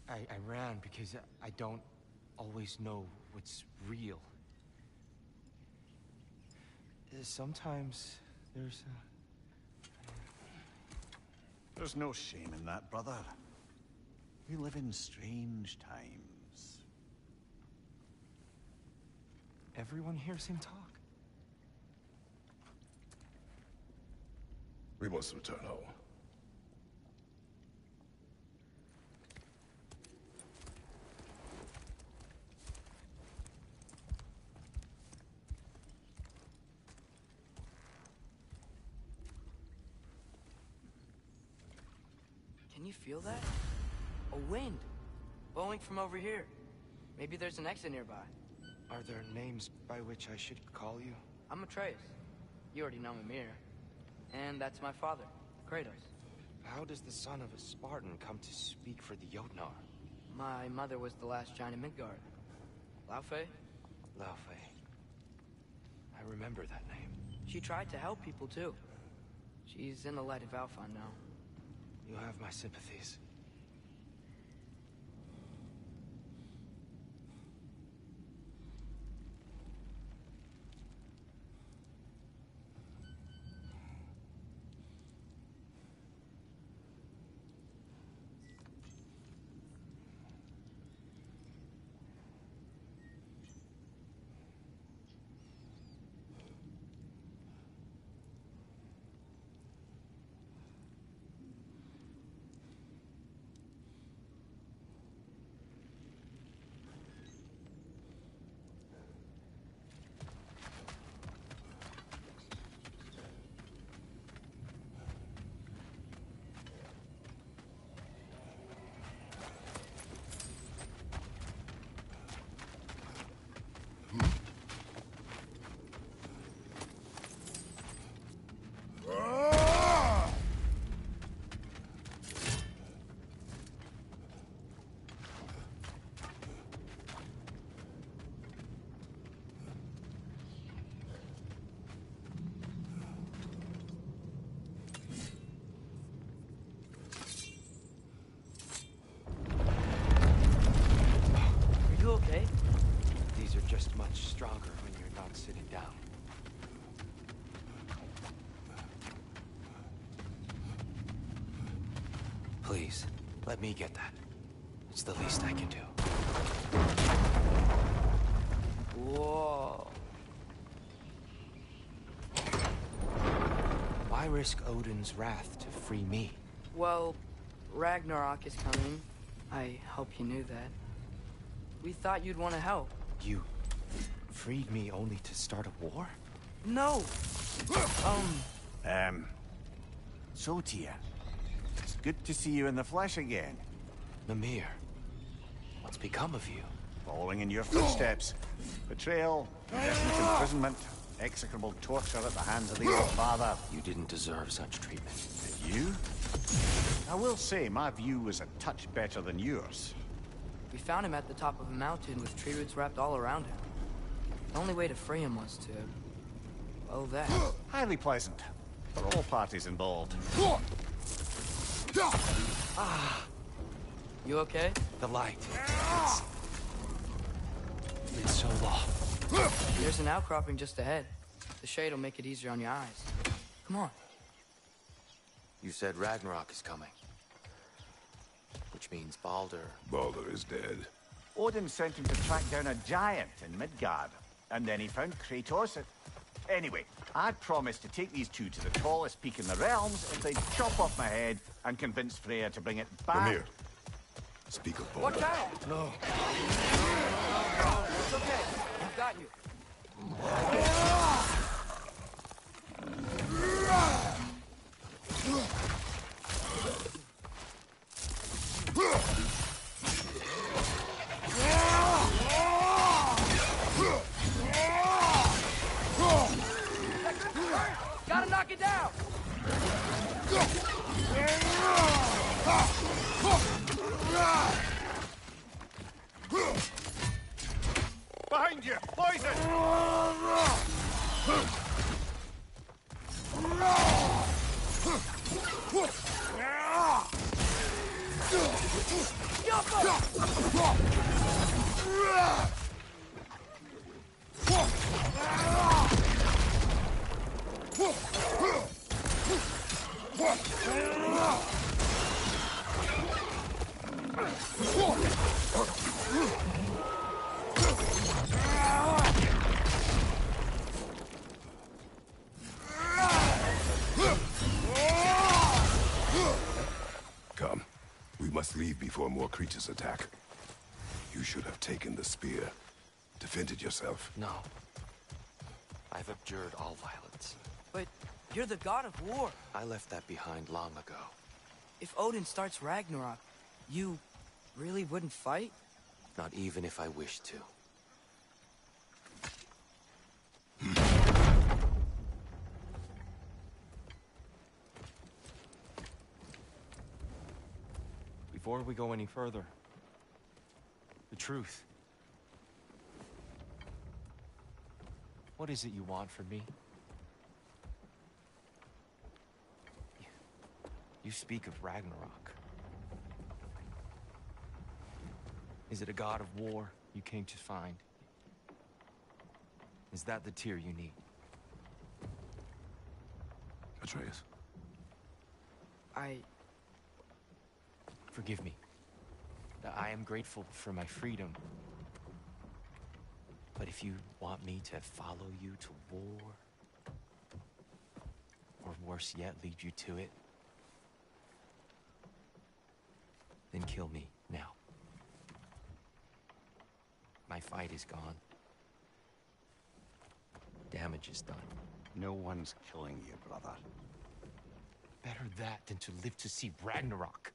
I ran because I don't always know what's real. Sometimes there's There's no shame in that, brother. We live in strange times. Everyone hears him talk. We must return home. Can you feel that? A wind. Blowing from over here. Maybe there's an exit nearby. Are there names by which I should call you? I'm Atreus. You already know Mimir. And that's my father, Kratos. How does the son of a Spartan come to speak for the Jotnar? My mother was the last giant in Midgard. Laufey? Laufey. I remember that name. She tried to help people too. She's in the light of Alpha now. You have my sympathies. Are you okay? These are just much stronger when you're not sitting down. Please, let me get that. It's the least I can do. Whoa. Why risk Odin's wrath to free me? Well, Ragnarok is coming. I hope you knew that. We thought you'd want to help. You freed me only to start a war? No! So Tyr, it's good to see you in the flesh again. Mimir, what's become of you? Following in your footsteps. Betrayal, indefinite imprisonment, execrable torture at the hands of the Old Father. You didn't deserve such treatment. And you? I will say, my view was a touch better than yours. We found him at the top of a mountain with tree roots wrapped all around him. The only way to free him was to... well, that. Highly pleasant. For all parties involved. You okay? The light. It's so low. There's an outcropping just ahead. The shade will make it easier on your eyes. Come on. You said Ragnarok is coming. Which means Baldur. Baldur is dead. Odin sent him to track down a giant in Midgard. And then he found Kratos at... Anyway, I'd promised to take these two to the tallest peak in the realms if they'd chop off my head and convince Freya to bring it back. Mimir, speak of Baldur. Watch out! No. It's okay. I've got you. Gotta knock it down! Behind you! Poison! Come. We must leave before more creatures attack. You should have taken the spear. Defended yourself. No. I've abjured all violence. But you're the god of war. I left that behind long ago. If Odin starts Ragnarok, you really wouldn't fight? Not even if I wished to. Before we go any further, the truth. What is it you want from me? You speak of Ragnarok. Is it a god of war you came to find? Is that the Tyr you need? Atreus. Forgive me. I am grateful for my freedom. But if you want me to follow you to war, or worse yet, lead you to it, then kill me now. My fight is gone. Damage is done. No one's killing you, brother. Better that than to live to see Ragnarok.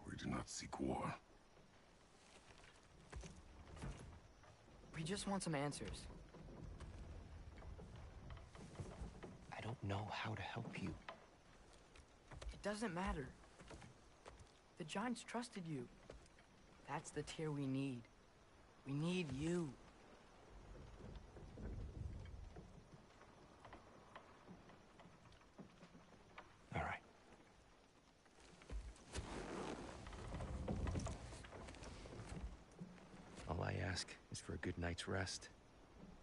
We do not seek war. We just want some answers. I don't know how to help you. It doesn't matter. The Giants trusted you. That's the Tyr we need. We need you. All right. All I ask is for a good night's rest.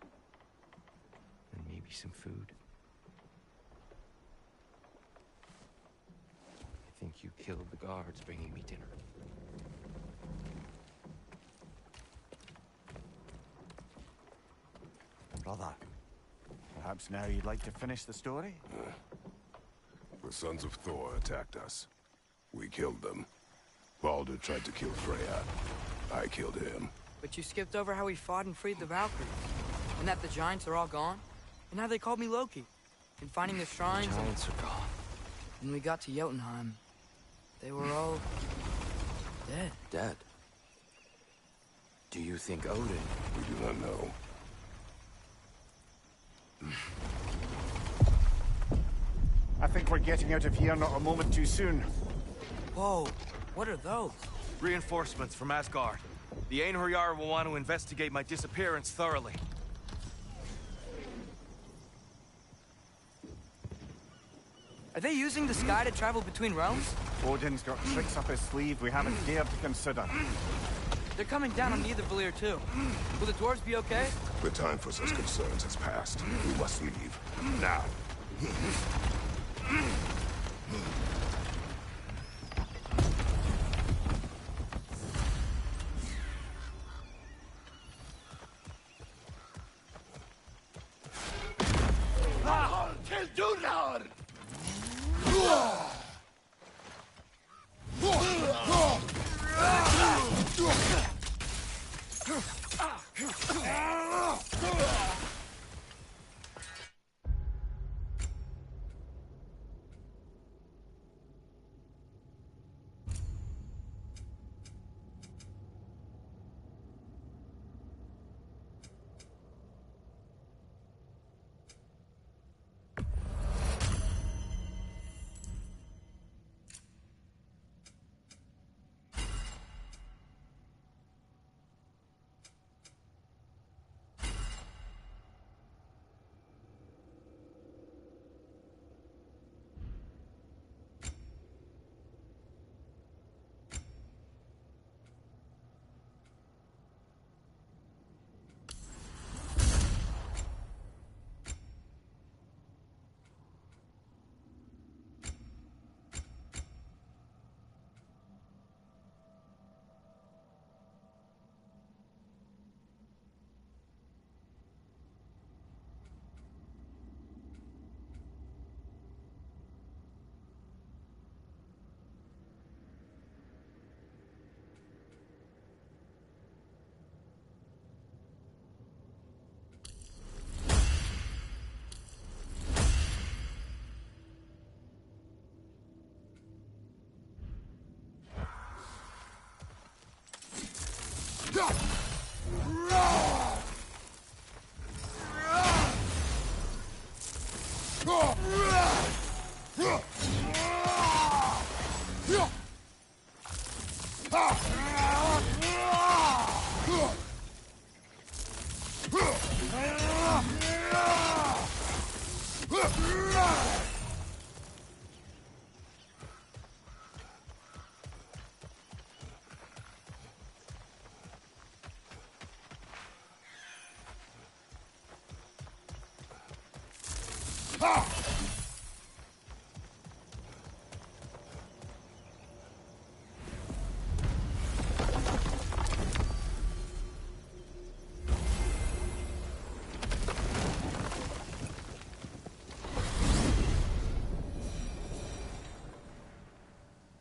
And maybe some food. I think you killed the guards bringing me dinner. Brother, perhaps now you'd like to finish the story? The sons of Thor attacked us. We killed them. Baldur tried to kill Freya. I killed him. But you skipped over how we fought and freed the Valkyries. And that the Giants are all gone. And how they called me Loki. And finding the shrines. The Giants are gone. When we got to Jotunheim, they were all dead. Dead? Do you think Odin? We do not know. I think we're getting out of here not a moment too soon. Whoa, what are those? Reinforcements from Asgard. The Einherjar will want to investigate my disappearance thoroughly. Are they using the sky to travel between realms? Odin's got tricks up his sleeve we haven't dared to consider. They're coming down on Nidavellir too. Will the dwarves be okay? The time for such concerns has passed. We must leave. Now.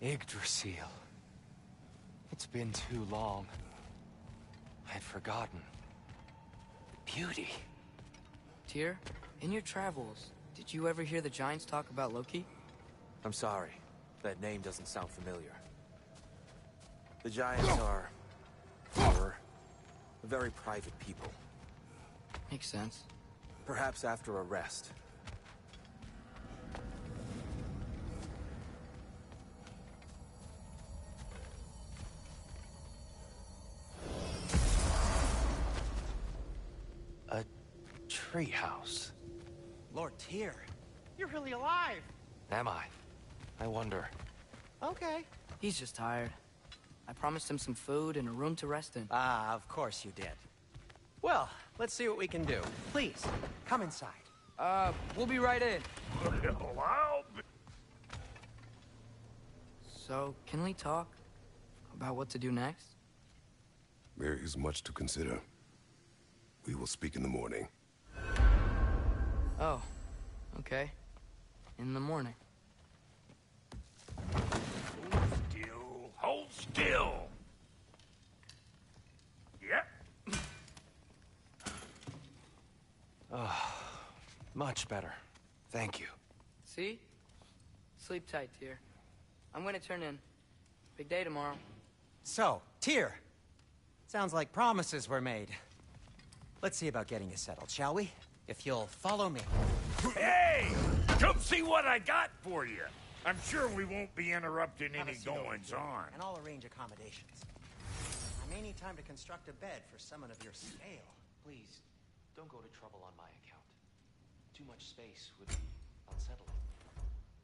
Yggdrasil. It's been too long. I'd forgotten. Beauty. Tyr, in your travels, did you ever hear the Giants talk about Loki? I'm sorry. That name doesn't sound familiar. The Giants were very private people. Makes sense. Perhaps after a rest. A treehouse. Lord Tyr, you're really alive. Am I? I wonder. Okay. He's just tired. I promised him some food and a room to rest in. Ah, of course you did. Well, let's see what we can do. Please, come inside. We'll be right in. Well, So, can we talk about what to do next? There is much to consider. We will speak in the morning. Oh, okay. In the morning. still. Hold still. Yep. Much better. Thank you. See? Sleep tight, Tyr. I'm gonna turn in. Big day tomorrow. So, Tyr. Sounds like promises were made. Let's see about getting you settled, shall we? If you'll follow me. Hey! Come see what I got for you. I'm sure we won't be interrupting Have a any seat over goings here, on. And I'll arrange accommodations. I may need time to construct a bed for someone of your scale. Please, don't go to trouble on my account. Too much space would be unsettling.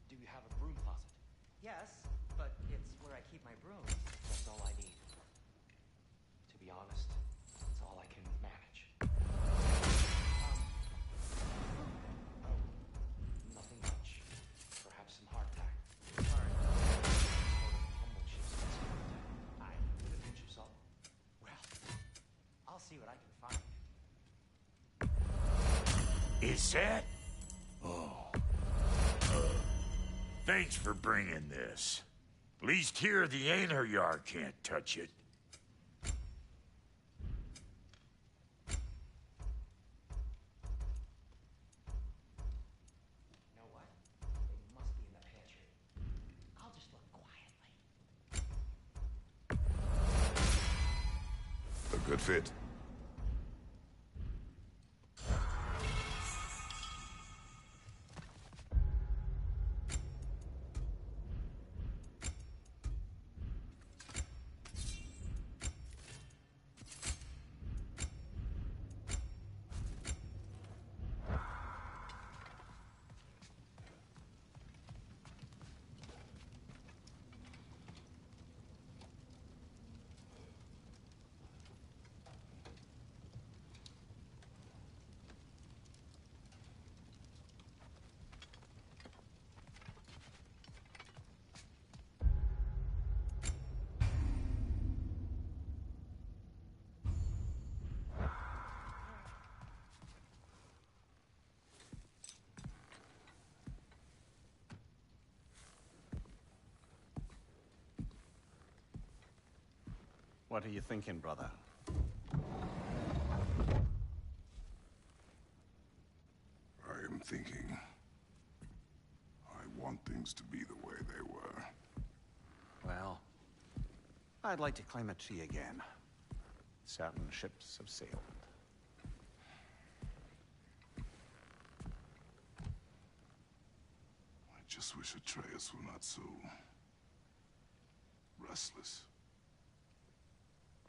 Do you have a broom closet? Yes, but it's where I keep my brooms. That's all I need. To be honest, it's all I can manage. Nothing much. Perhaps some hardtack. Sorry. Sort of humble ship's I with a pinch of salt. Well, I'll see what I can find. Is that? Oh. Thanks for bringing this. At least here the Einherjar can't touch it. You know what? They must be in the pantry. I'll just look quietly. A good fit. What are you thinking, brother? I am thinking. I want things to be the way they were. Well, I'd like to climb a tree again. Certain ships have sailed. I just wish Atreus were not so restless.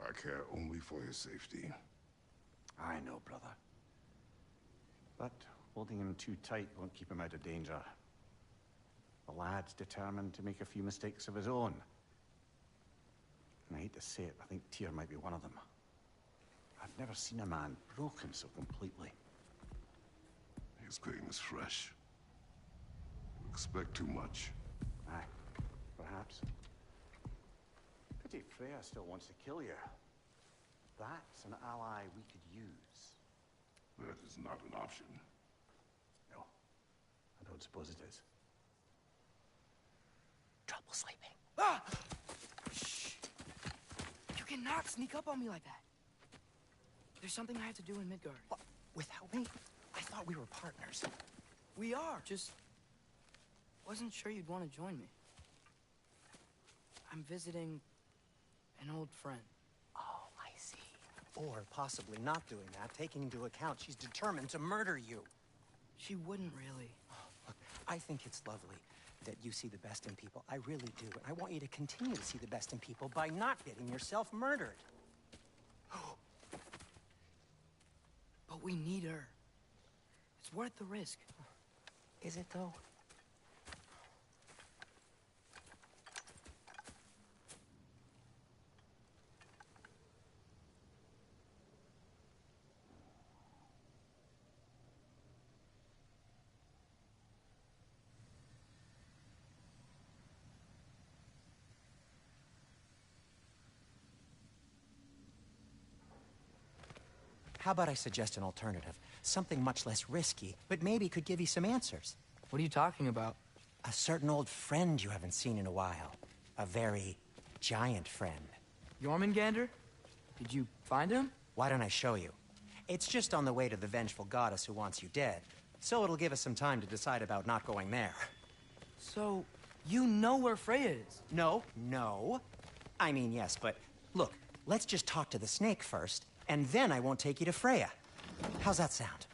I care only for his safety. I know, brother. But holding him too tight won't keep him out of danger. The lad's determined to make a few mistakes of his own. And I hate to say it, I think Tyr might be one of them. I've never seen a man broken so completely. His pain is fresh. expect too much. Aye, perhaps. Pity Freya still wants to kill you. That's an ally we could use. That is not an option. No, I don't suppose it is. Trouble sleeping. Ah! Shh! You cannot sneak up on me like that. There's something I have to do in Midgard. What? Without me? I thought we were partners. We are, just wasn't sure you'd want to join me. I'm visiting an old friend. Oh, I see. Or possibly not doing that, taking into account she's determined to murder you. She wouldn't really. Look, I think it's lovely that you see the best in people. I really do. And I want you to continue to see the best in people by not getting yourself murdered. But we need her. It's worth the risk. Is it, though? How about I suggest an alternative? Something much less risky, but maybe could give you some answers. What are you talking about? A certain old friend you haven't seen in a while. A very giant friend. Jormungandr? Did you find him? Why don't I show you? It's just on the way to the vengeful goddess who wants you dead. So it'll give us some time to decide about not going there. So, you know where Freya is? No. I mean, yes, but look, let's just talk to the snake first, and then I won't take you to Freya. How's that sound?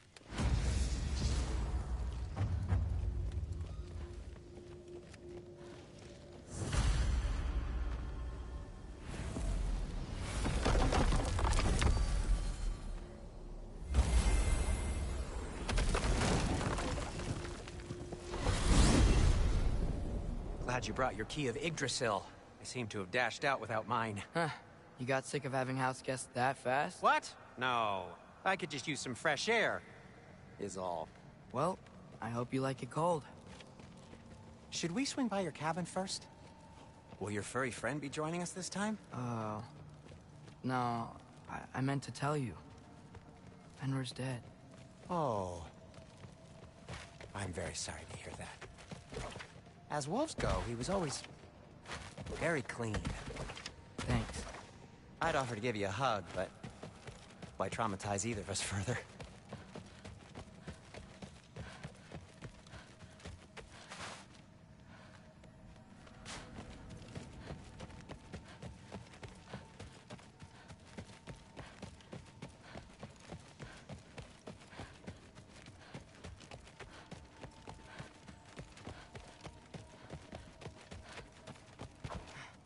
Glad you brought your key of Yggdrasil. I seem to have dashed out without mine. Huh. You got sick of having house guests that fast? What? No. I could just use some fresh air, is all. Well, I hope you like it cold. Should we swing by your cabin first? Will your furry friend be joining us this time? No. I meant to tell you. Fenrir's dead. Oh. I'm very sorry to hear that. As wolves go, he was always very clean. Thanks. I'd offer to give you a hug, but why traumatize either of us further?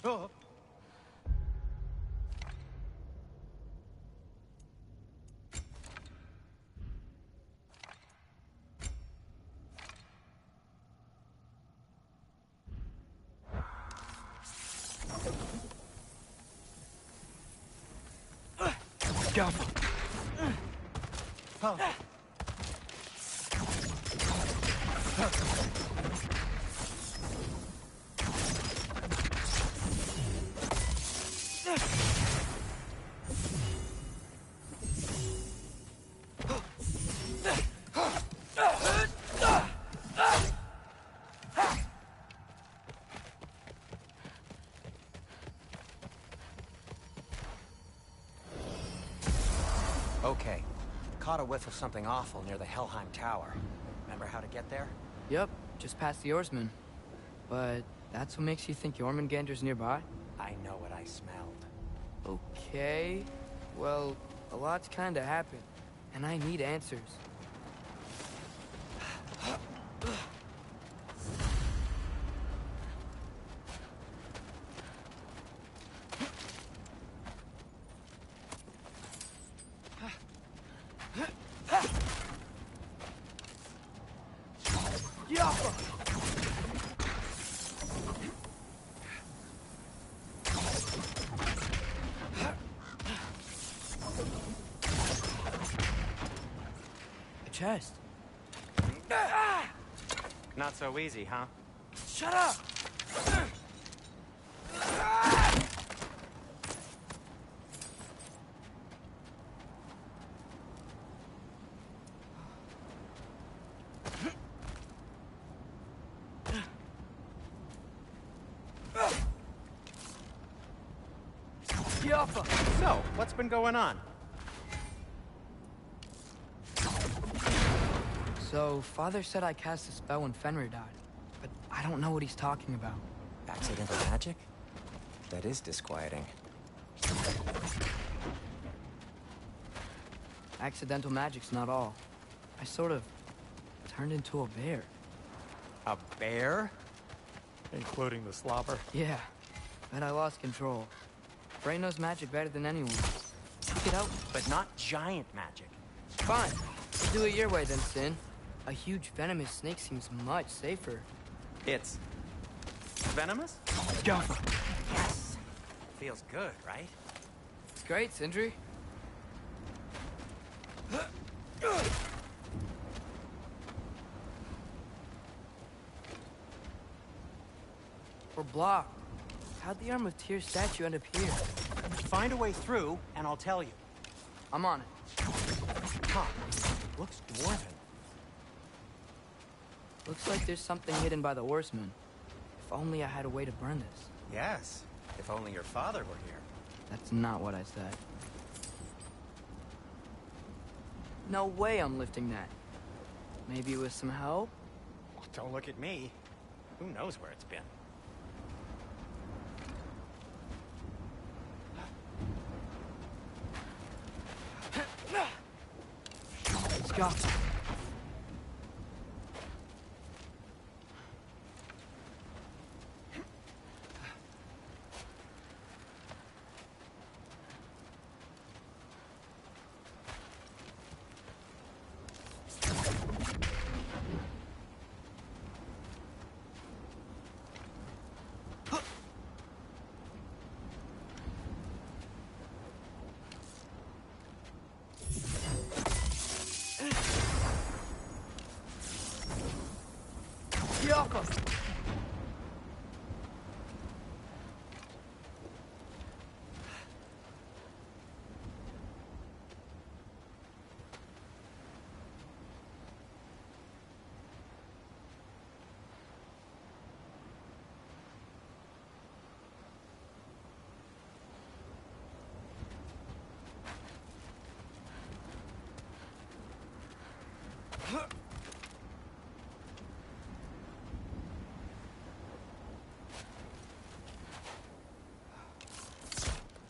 Oh. Careful. Oh. Okay. Caught a whiff of something awful near the Helheim Tower. Remember how to get there? Yep, just past the oarsman. But that's what makes you think Jormungandr's nearby? I know what I smelled. Okay. Well, a lot's kinda happened, and I need answers. A chest. Not so easy, huh? Shut up! So, what's been going on? So, Father said I cast a spell when Fenrir died, but I don't know what he's talking about. Accidental magic? That is disquieting. Accidental magic's not all. I sort of turned into a bear. A bear? Including the slobber. Yeah, but I lost control. Bray knows magic better than anyone. Took it out. But not giant magic. Fine. Do it your way then, Sin. A huge venomous snake seems much safer. It's... venomous? Jaffa. Yes! Feels good, right? It's great, Sindri. We're blocked. How'd the Arm of Tears statue end up here? Find a way through, and I'll tell you. I'm on it. Huh. Looks dwarven. Looks like there's something hidden by the horsemen. If only I had a way to burn this. Yes. If only your father were here. That's not what I said. No way I'm lifting that. Maybe with some help? Don't look at me. Who knows where it's been? Let's go.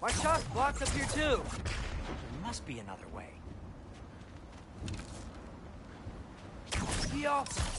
My shot's blocked up here too. There must be another way. Be off.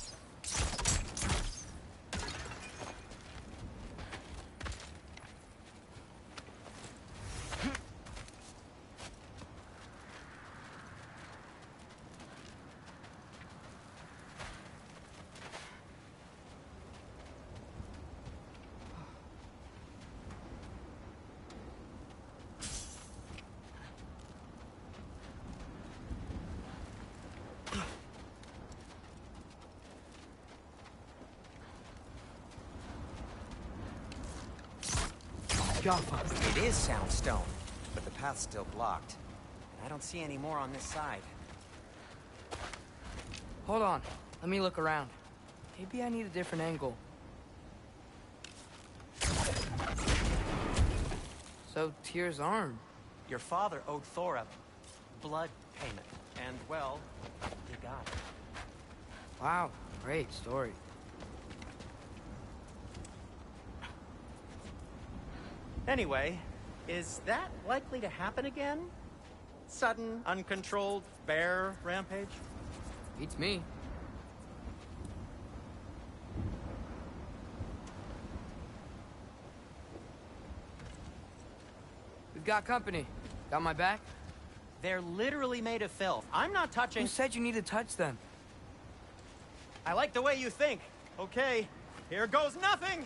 It is soundstone, but the path's still blocked. And I don't see any more on this side. Hold on. Let me look around. Maybe I need a different angle. So, Tyr's arm. Your father owed Thor a blood payment. And, well, he got it. Wow, great story. Anyway, is that likely to happen again? Sudden, uncontrolled bear rampage? Beats me. We've got company. Got my back? They're literally made of filth. I'm not touching... Who said you need to touch them? I like the way you think. Okay, here goes nothing!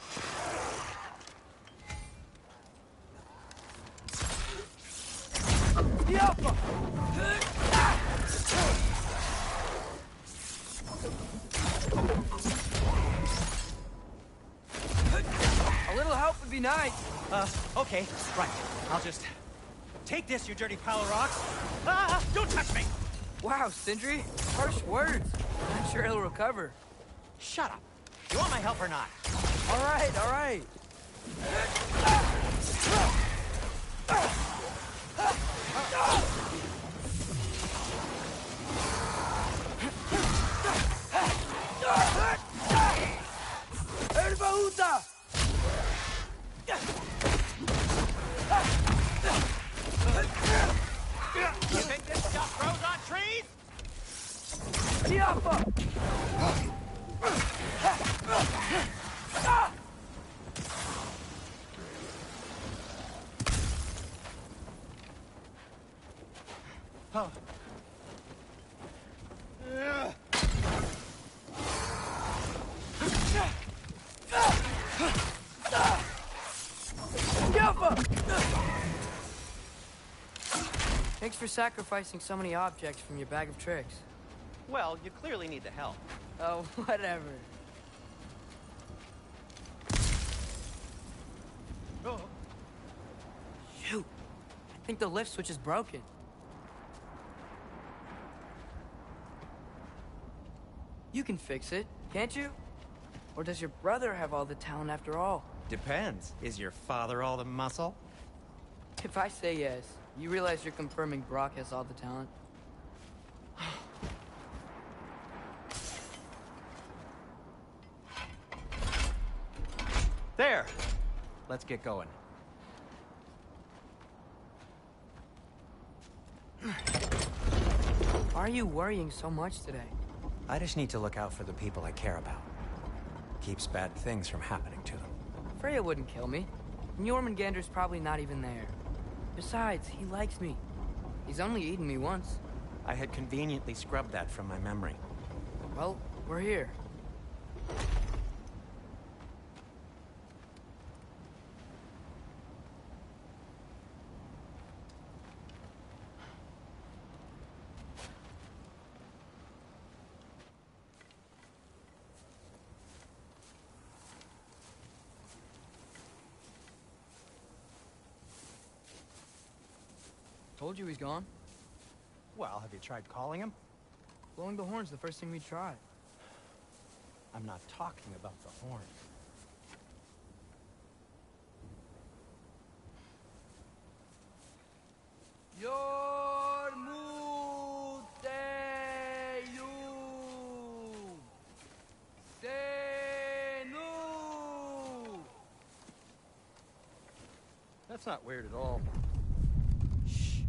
be nice. Okay, right. I'll just take this, you dirty pile of rocks. Ah, don't touch me! Wow, Sindri, harsh words. I'm sure he'll recover. Shut up. You want my help or not? All right, all right. Erbahuta! You think this stuff grows on trees? Tiapa! Oh. Thanks for sacrificing so many objects from your bag of tricks. Well, you clearly need the help. Oh, whatever. Oh. Shoot! I think the lift switch is broken. You can fix it, can't you? Or does your brother have all the talent after all? Depends. Is your father all the muscle? If I say yes, you realize you're confirming Brock has all the talent? There! Let's get going. Why are you worrying so much today? I just need to look out for the people I care about. Keeps bad things from happening to them. Freya wouldn't kill me. And Jormungandr's probably not even there. Besides, he likes me. He's only eaten me once. I had conveniently scrubbed that from my memory. Well, we're here. Told you he's gone. Well, have you tried calling him? Blowing the horn's the first thing we tried. I'm not talking about the horn. That's not weird at all. Shh.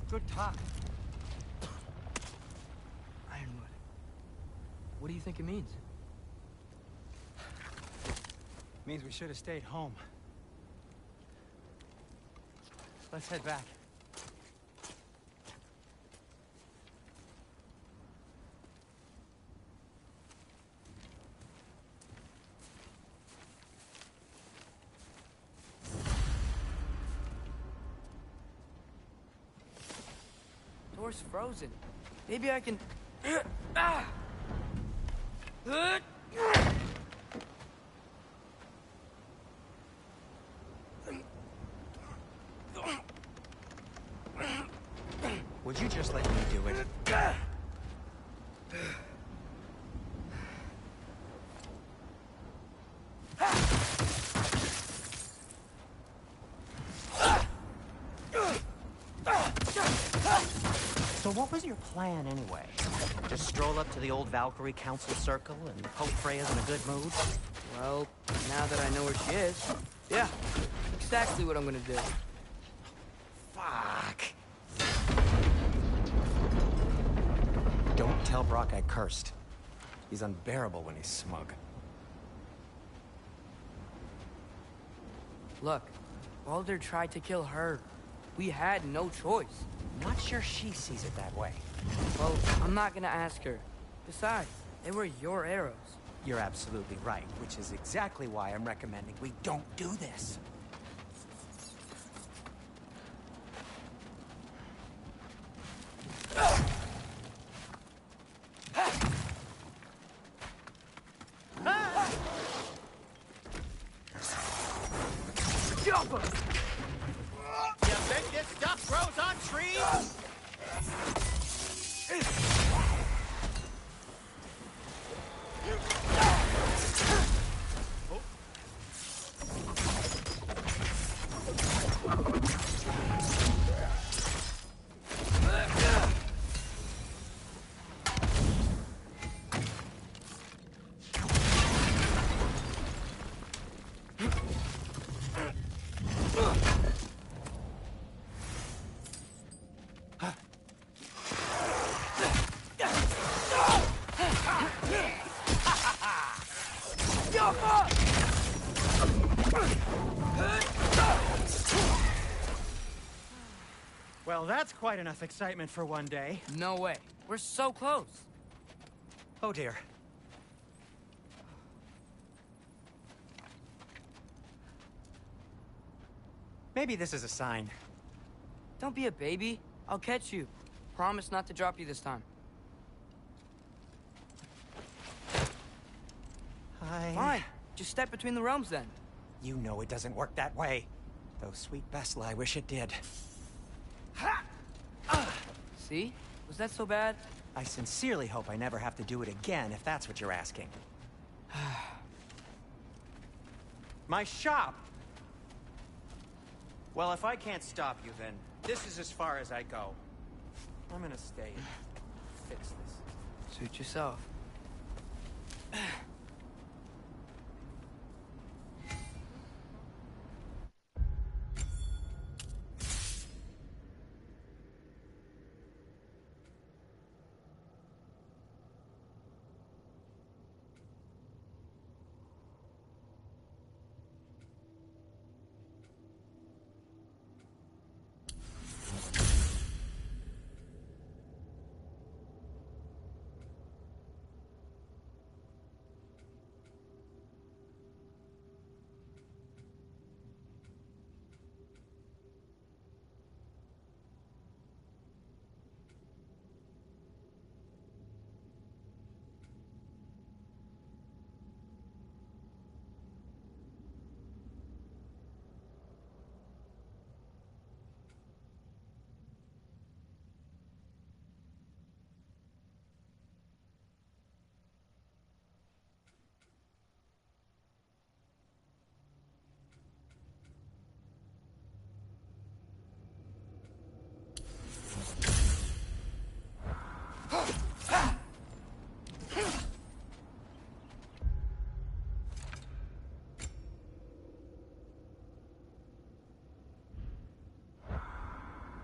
Good talk. Ironwood. What do you think it means? Means we should have stayed home. Let's head back. Door's frozen. Maybe I can... Would you just let me do it? So what was your plan anyway? Just stroll up to the old Valkyrie Council Circle and hope Freya's in a good mood? Well, now that I know where she is, yeah, exactly what I'm gonna do. Fuck. Don't tell Brock I cursed. He's unbearable when he's smug. Look, Baldur tried to kill her. We had no choice. Not sure she sees it that way. Well, I'm not gonna ask her. Besides, they were your arrows. You're absolutely right, which is exactly why I'm recommending we don't do this. You think this stuff grows on trees? Well, that's quite enough excitement for one day. No way. We're so close. Oh dear. Maybe this is a sign. Don't be a baby. I'll catch you. Promise not to drop you this time. Fine. Just step between the realms then. You know it doesn't work that way. Though sweet Bessel, I wish it did. See? Was that so bad? I sincerely hope I never have to do it again, if that's what you're asking. My shop! Well, if I can't stop you, then this is as far as I go. I'm gonna stay and fix this. Suit yourself.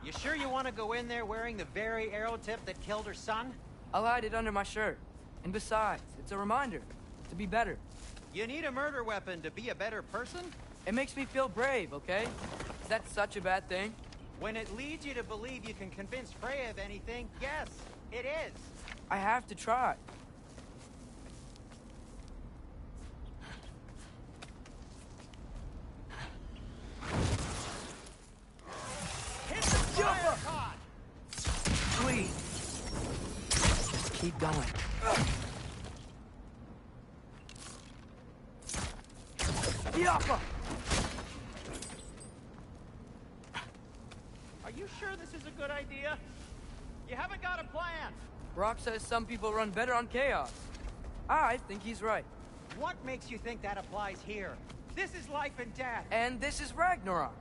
You sure you want to go in there wearing the very arrow tip that killed her son? I'll hide it under my shirt. And besides, it's a reminder to be better. You need a murder weapon to be a better person? It makes me feel brave, okay? Is that such a bad thing? When it leads you to believe you can convince Freya of anything, yes, it is. I have to try. Hit the fire pod! Please. Just keep going. Yappa! Are you sure this is a good idea? You haven't got a plan. Brock says some people run better on chaos. I think he's right. What makes you think that applies here? This is life and death. And this is Ragnarok.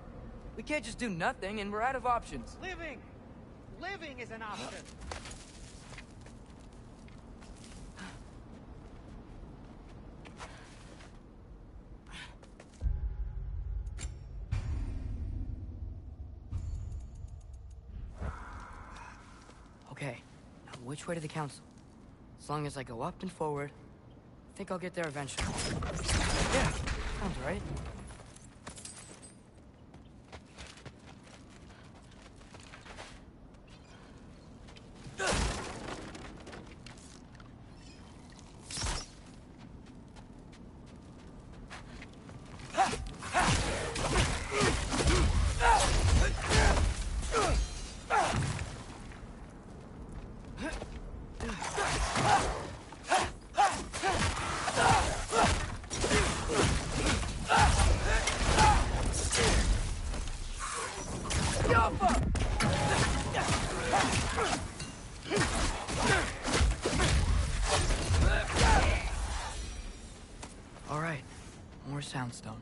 We can't just do nothing, and we're out of options. Living! Living is an option. Okay, now which way to the council? As long as I go up and forward, I think I'll get there eventually. Yeah, sounds right. All right, more soundstone.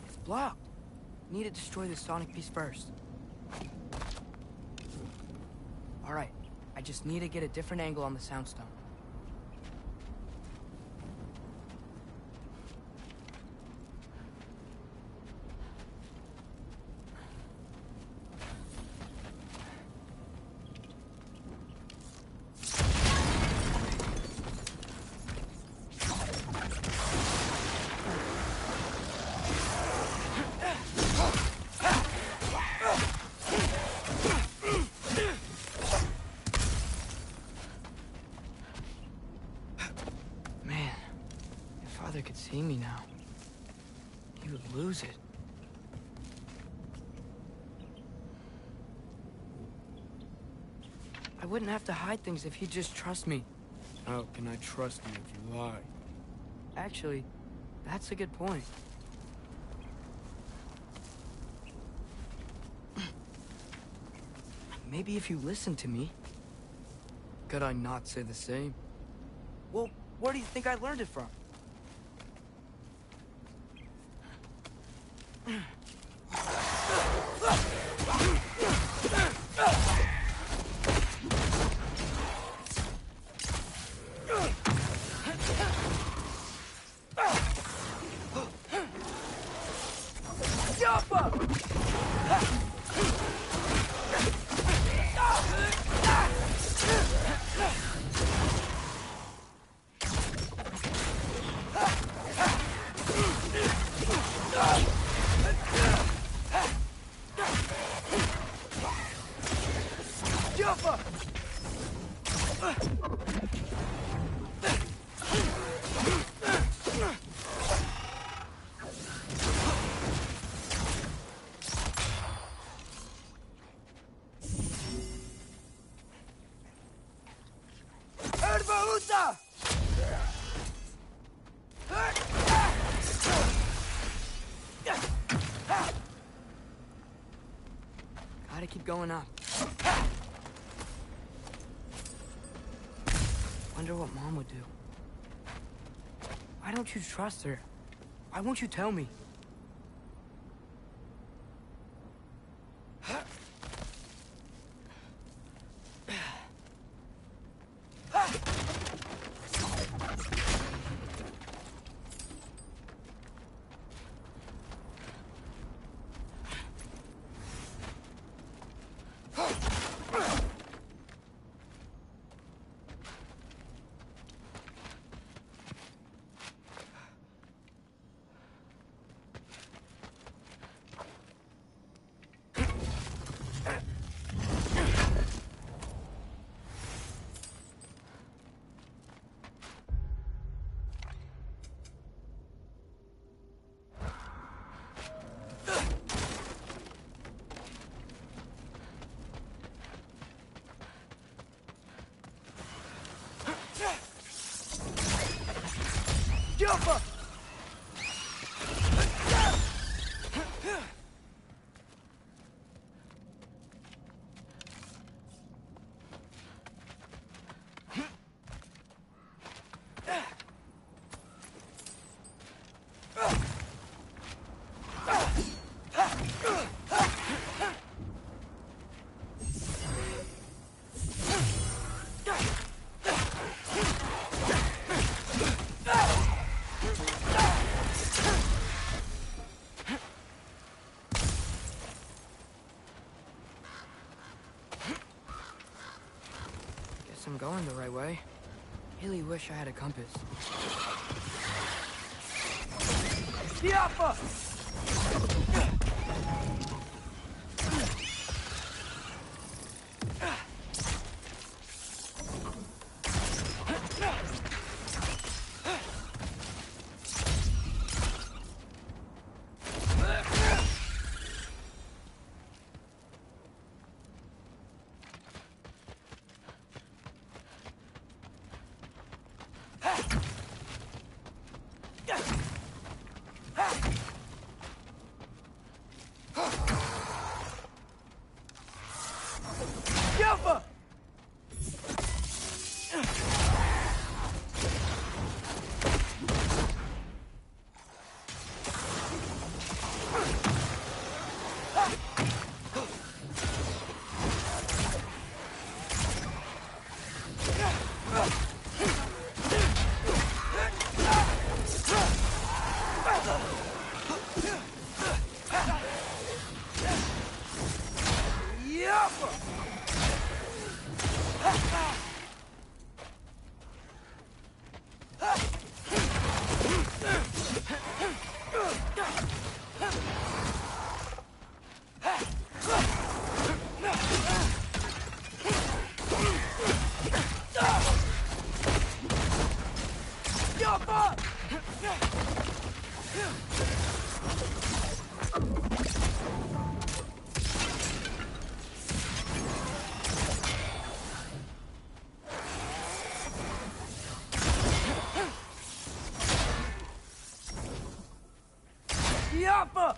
It's blocked. Need to destroy the sonic piece first. All right. I just need to get a different angle on the soundstone. Could see me now. He would lose it. I wouldn't have to hide things if he'd just trust me. How can I trust you if you lie? Actually, that's a good point. Maybe if you listen to me. Could I not say the same? Well, where do you think I learned it from? Gotta keep going up. Wonder what Mom would do. Why don't you trust her? Why won't you tell me? Jumper! I'm going the right way. Really wish I had a compass. Yappa! Yappa!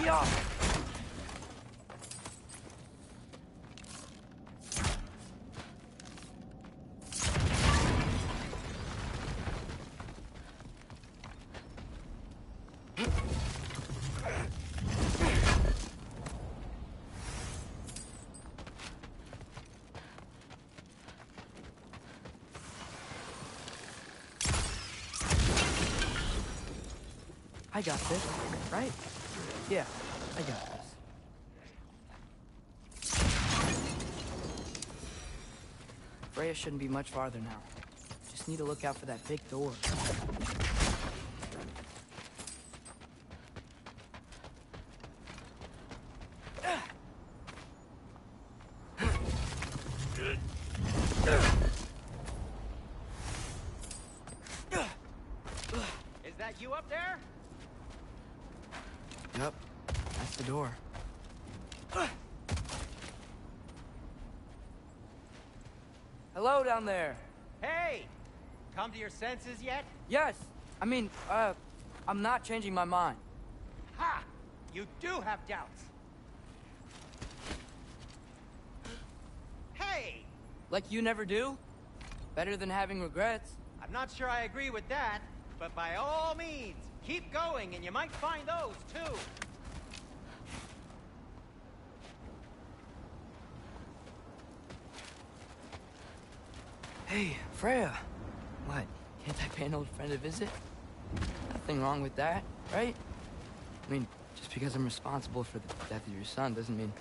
Yeah. I got this, right? Yeah, I got this. Freya shouldn't be much farther now. Just need to look out for that big door. Is that you up there? Yep, that's the door. Hello down there. Hey! Come to your senses yet? Yes, I mean, I'm not changing my mind. Ha! You do have doubts. Hey! Like you never do? Better than having regrets. I'm not sure I agree with that, but by all means, keep going and you might find those, too. Hey, Freya. What? Can't I pay an old friend a visit? Nothing wrong with that, right? I mean, just because I'm responsible for the death of your son doesn't mean...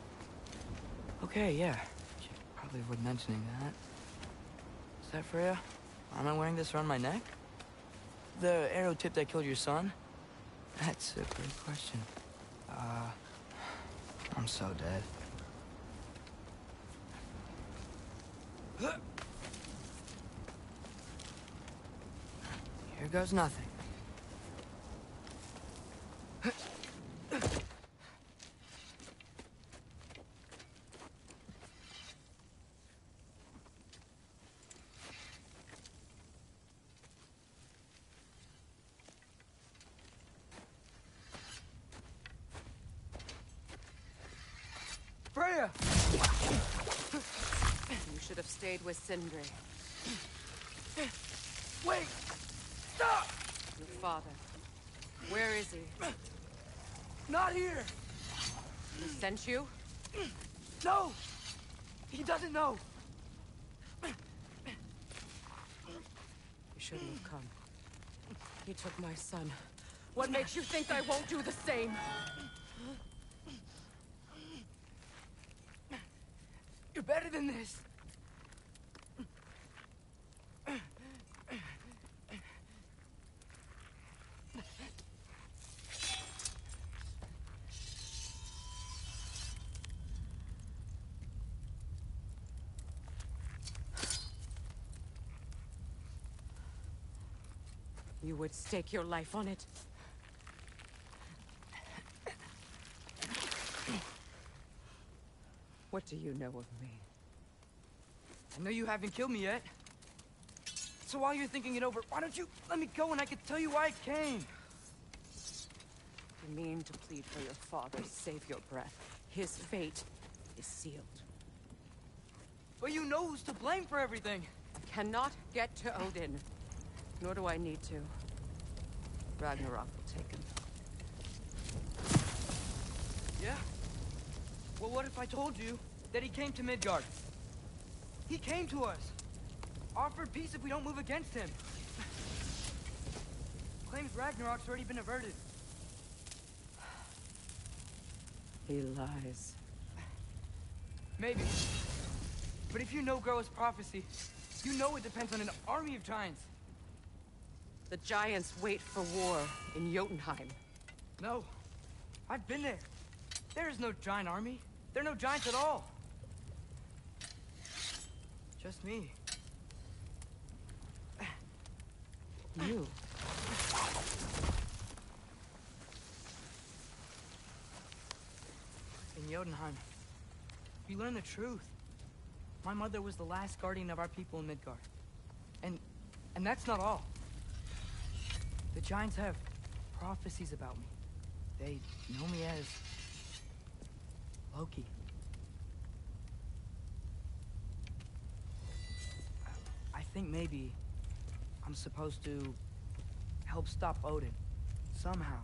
Okay, yeah. Should probably avoid mentioning that. Is that Freya? Why am I wearing this around my neck? The arrow tip that killed your son? That's a great question. I'm so dead. Here goes nothing. Freya! You should have stayed with Sindri. Wait! Stop! Your father. Where is he? Not here! He sent you? No! He doesn't know! You shouldn't have come. He took my son. What makes you think I won't do the same? You're better than this! You would stake your life on it. What do you know of me? I know you haven't killed me yet. So while you're thinking it over, why don't you let me go and I can tell you why I came? You mean to plead for your father, save your breath. His fate is sealed. But you know who's to blame for everything. I cannot get to Odin. Nor do I need to. Ragnarok will take him. Yeah? Well, what if I told you that he came to Midgard? He came to us. Offered peace if we don't move against him. Claims Ragnarok's already been averted. He lies. Maybe. But if you know Groa's prophecy, you know it depends on an army of giants. The giants wait for war in Jotunheim. No. I've been there. There is no giant army. There are no giants at all. Just me. You. In Jotunheim, we learn the truth. My mother was the last guardian of our people in Midgard. And that's not all. The giants have prophecies about me. They know me as Loki. I think maybe I'm supposed to help stop Odin, somehow.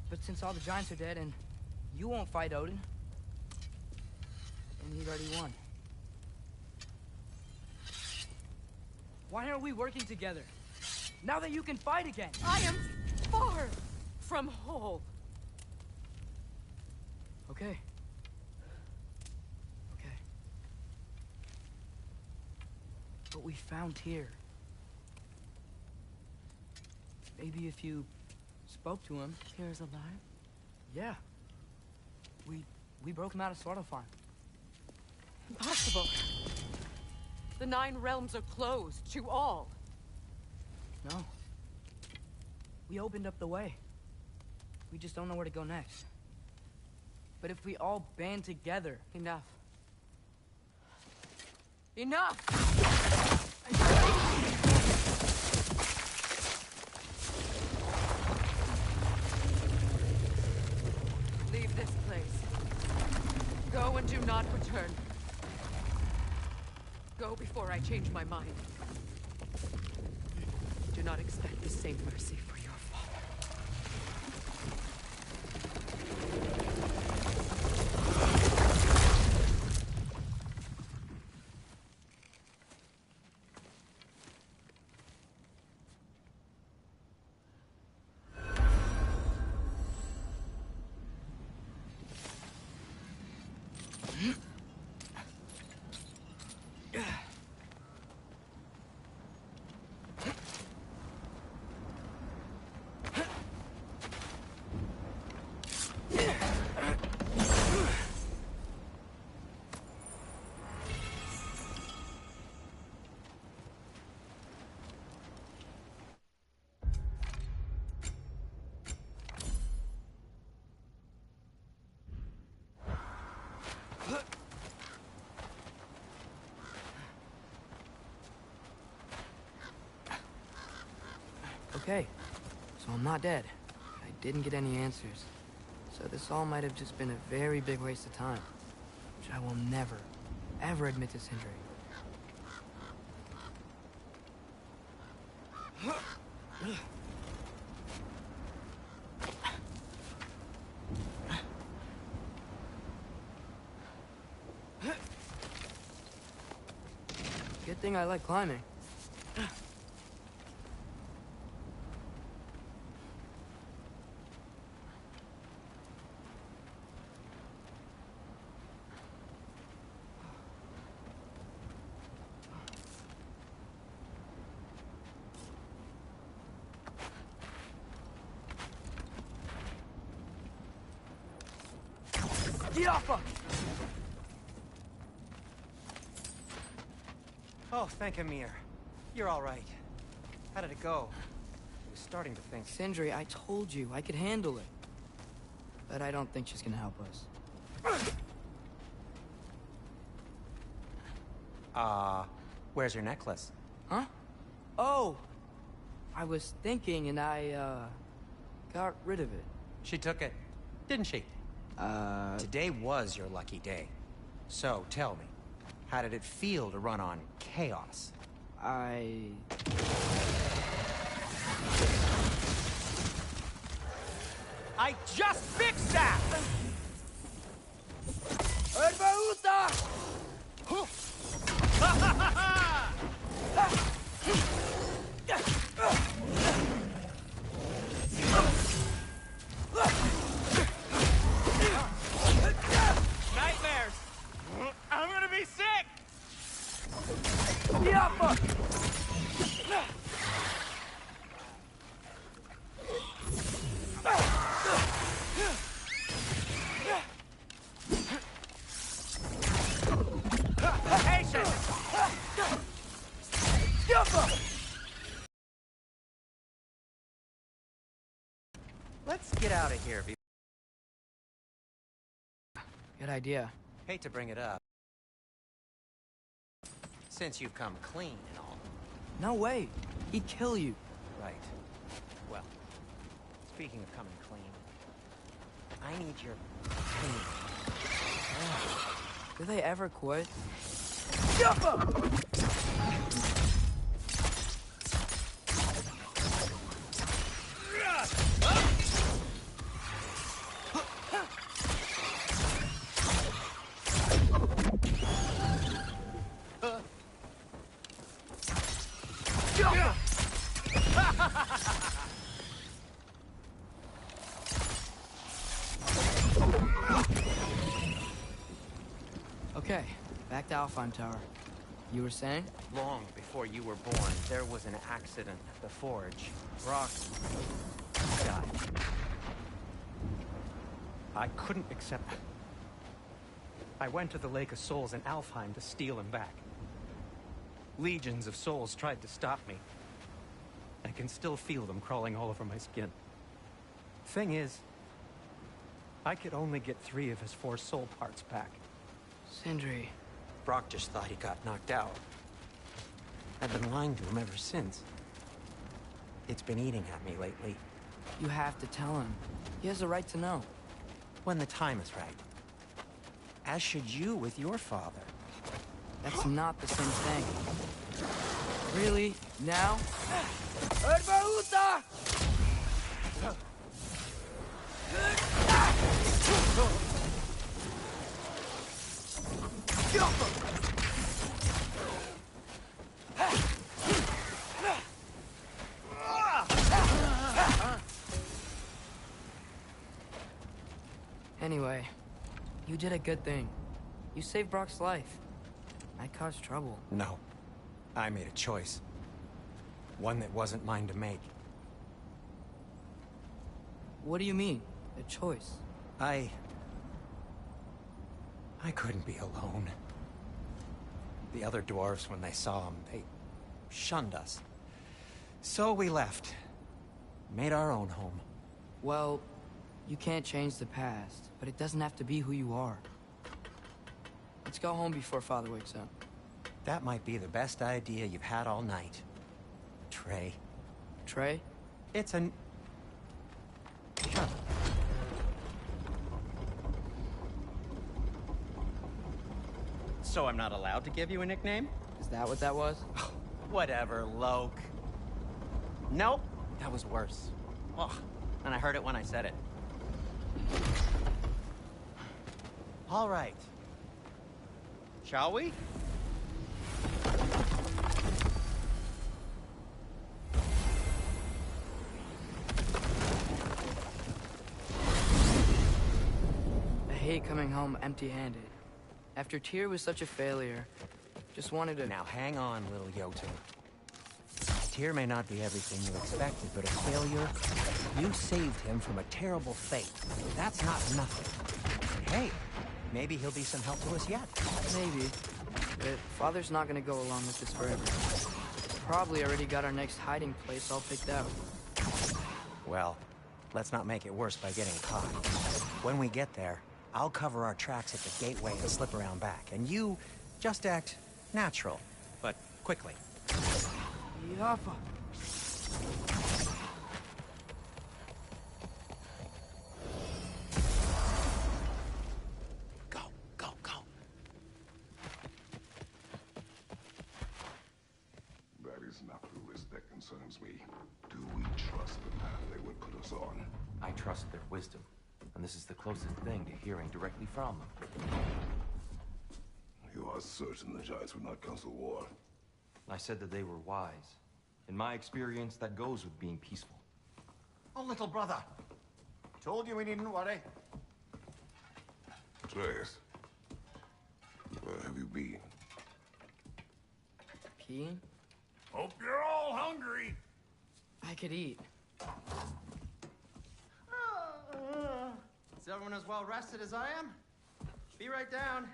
But since all the giants are dead and you won't fight Odin, then he'd already won. Why aren't we working together? Now that you can fight again! I am far from whole. Okay. Okay. But we found here. Maybe if you spoke to him... Tyr's alive? Yeah. We broke him out of Svartalfheim. Impossible. The 9 realms are closed to all. No. We opened up the way. We just don't know where to go next. But if we all band together... Enough. Enough! Leave this place. Go and do not return. Go before I change my mind. Do not expect the same mercy for your father. Okay, so I'm not dead. I didn't get any answers. So this all might have just been a very big waste of time. Which I will never, ever admit to Sindri. Good thing I like climbing. Get off of! Oh, thank Amir. You're all right. How did it go? I was starting to think... Sindri, I told you I could handle it. But I don't think she's gonna help us. Where's your necklace? Huh? Oh! I was thinking and I, got rid of it. She took it, didn't she? Today was your lucky day. So, tell me, how did it feel to run on chaos? I just fixed that! Nightmares! I'm gonna be sick! Let's get out of here. Good idea. Hate to bring it up. Since you've come clean and all. No way. He'd kill you. Right. Well, speaking of coming clean, I need your opinion. Do they ever quit? Okay, back to Alfheim Tower. You were saying? Long before you were born, there was an accident at the forge. Brock died. I couldn't accept it. I went to the Lake of Souls in Alfheim to steal him back. Legions of souls tried to stop me. I can still feel them crawling all over my skin. Thing is, I could only get 3 of his 4 soul parts back. Sindri. Brock just thought he got knocked out. I've been lying to him ever since. It's been eating at me lately. You have to tell him. He has a right to know. When the time is right. As should you with your father. That's not the same thing. Really? Now? Anyway, you did a good thing. You saved Brock's life. I caused trouble. No. I made a choice. One that wasn't mine to make. What do you mean? A choice? I couldn't be alone. The other dwarves, when they saw him, they shunned us. So we left. Made our own home. Well, you can't change the past, but it doesn't have to be who you are. Let's go home before Father wakes up. That might be the best idea you've had all night. Trey. Trey? It's an... Sure. So I'm not allowed to give you a nickname? Is that what that was? Whatever, Loke. Nope, that was worse. Ugh, and I heard it when I said it. All right. Shall we? I hate coming home empty-handed. After Tyr was such a failure, just wanted to... Now hang on, little Yotu. Tyr may not be everything you expected, but a failure, you saved him from a terrible fate. That's not nothing. Hey, maybe he'll be some help to us yet. Maybe. But Father's not gonna go along with this forever. Probably already got our next hiding place all picked out. Well, let's not make it worse by getting caught. When we get there, I'll cover our tracks at the gateway and slip around back, and you just act natural, but quickly. Yaffa. Go, go, go. That is not the risk that concerns me. Do we trust the path they would put us on? I trust their wisdom, and this is the closest thing to hearing directly from them. You are certain the Giants would not counsel war? I said that they were wise. In my experience, that goes with being peaceful. Oh, little brother. Told you we needn't worry. Atreus, where have you been? Peeing? Hope you're all hungry. I could eat. Is everyone as well rested as I am? Be right down.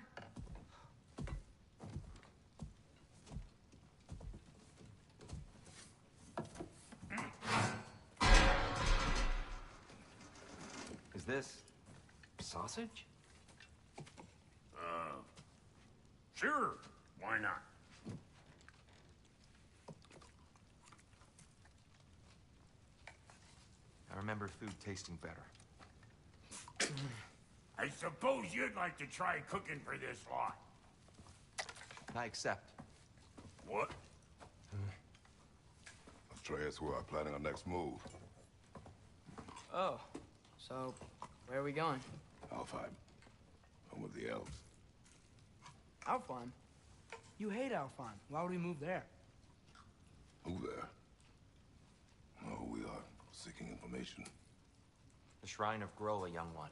Is this sausage? Sure. Why not? I remember food tasting better. I suppose you'd like to try cooking for this lot. I accept. What? Atreus, we are planning our next move. Oh, so where are we going? Alfheim. Home of the elves. Alfheim? You hate Alfheim. Why would we move there? Who there? Oh, we are seeking information. The Shrine of Groa, young one.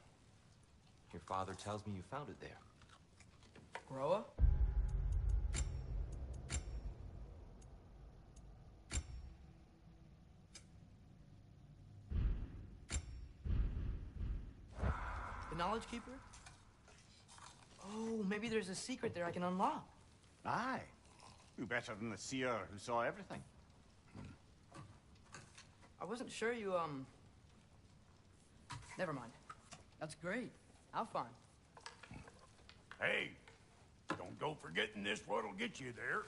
Your father tells me you found it there. Groa? The Knowledge Keeper? Oh, maybe there's a secret there I can unlock. Aye. Who better than the seer who saw everything? I wasn't sure you, Never mind. That's great. I'll find. Hey, don't go forgetting this what'll get you there.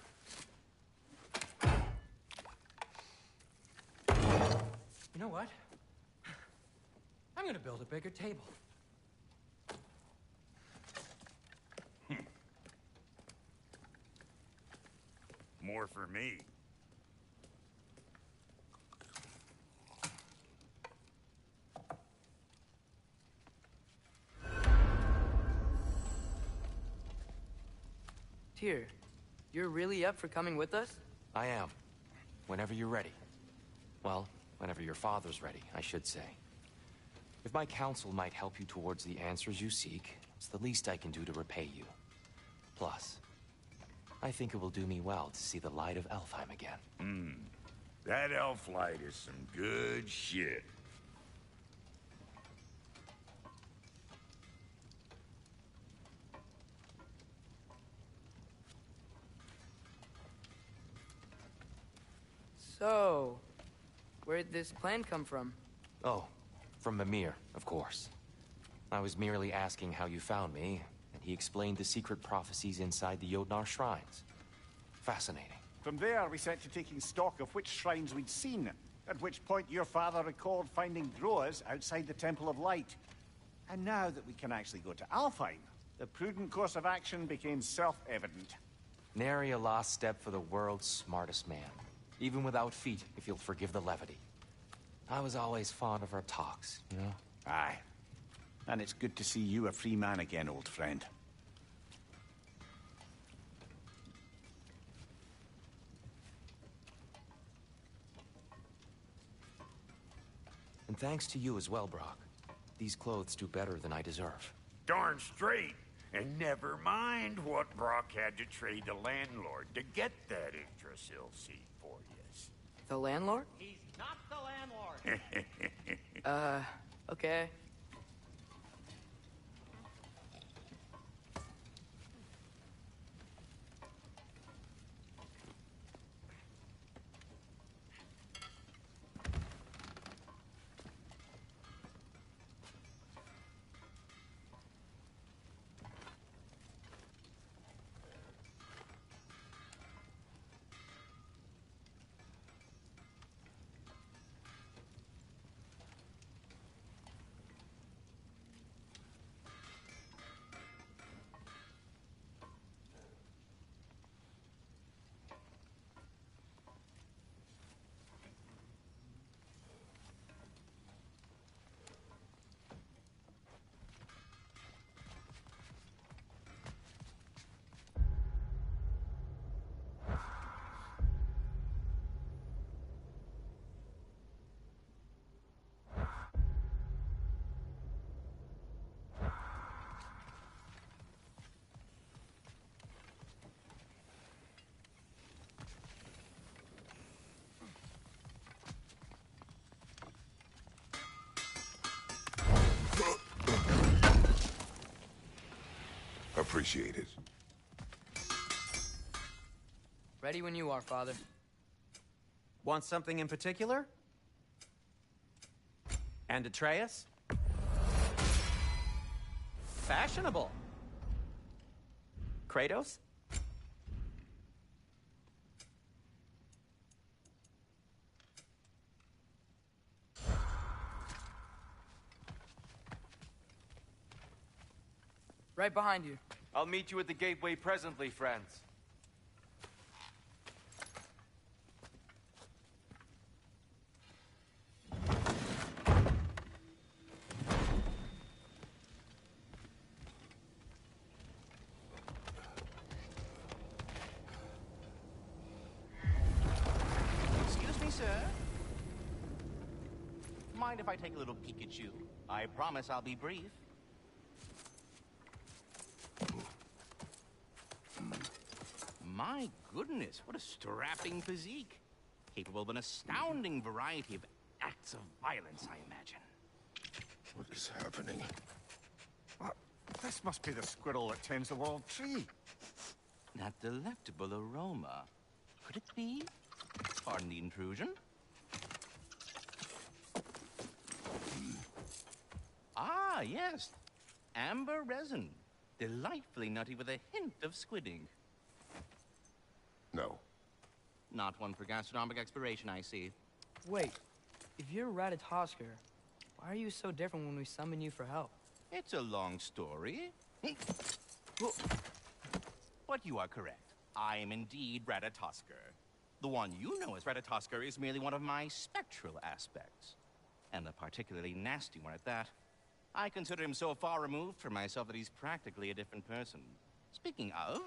You know what? I'm gonna build a bigger table. More for me. Tyr, you're really up for coming with us? I am. Whenever you're ready. Well, whenever your father's ready, I should say. If my counsel might help you towards the answers you seek, it's the least I can do to repay you. Plus, I think it will do me well to see the light of Elfheim again. That elf light is some good shit. So, where'd this plan come from? Oh, from Mimir, of course. I was merely asking how you found me, and he explained the secret prophecies inside the Jotnar shrines. Fascinating. From there, we set to taking stock of which shrines we'd seen. At which point your father recalled finding growers outside the Temple of Light. And now that we can actually go to Alfheim, the prudent course of action became self-evident. Nary a lost step for the world's smartest man. Even without feet, if you'll forgive the levity. I was always fond of our talks, you know? Aye. And it's good to see you a free man again, old friend. And thanks to you as well, Brock. These clothes do better than I deserve. Darn straight. And never mind what Brock had to trade the landlord to get that Yggdrasil seed for you. The landlord? He's not the landlord. Okay. Appreciate it. Ready when you are, Father. Want something in particular? And Atreus? Fashionable. Kratos? Right behind you. I'll meet you at the gateway presently, friends. Excuse me, sir. Mind if I take a little peek at you? I promise I'll be brief. My goodness, what a strapping physique. Capable of an astounding variety of acts of violence, I imagine. What is happening? This must be the squirrel that tends the world tree. That delectable aroma. Could it be? Pardon the intrusion. Ah, yes. Amber resin. Delightfully nutty with a hint of squidding. No. Not one for gastronomic exploration, I see. Wait, if you're Ratatosker, why are you so different when we summon you for help? It's a long story. But you are correct. I am indeed Ratatosker. The one you know as Ratatosker is merely one of my spectral aspects. And a particularly nasty one at that. I consider him so far removed from myself that he's practically a different person. Speaking of...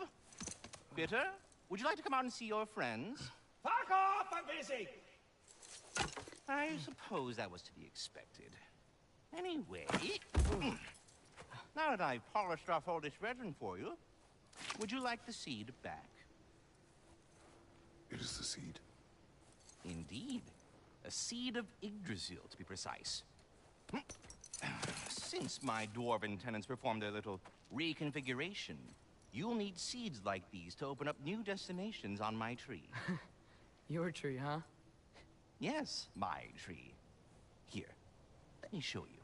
Bitter, would you like to come out and see your friends? Fuck off! I'm busy! I suppose that was to be expected. Anyway... now that I've polished off all this resin for you, would you like the seed back? It is the seed. Indeed. A seed of Yggdrasil, to be precise. Since my dwarven tenants performed a little reconfiguration, you'll need seeds like these to open up new destinations on my tree. Your tree, huh? Yes, my tree. Here, let me show you.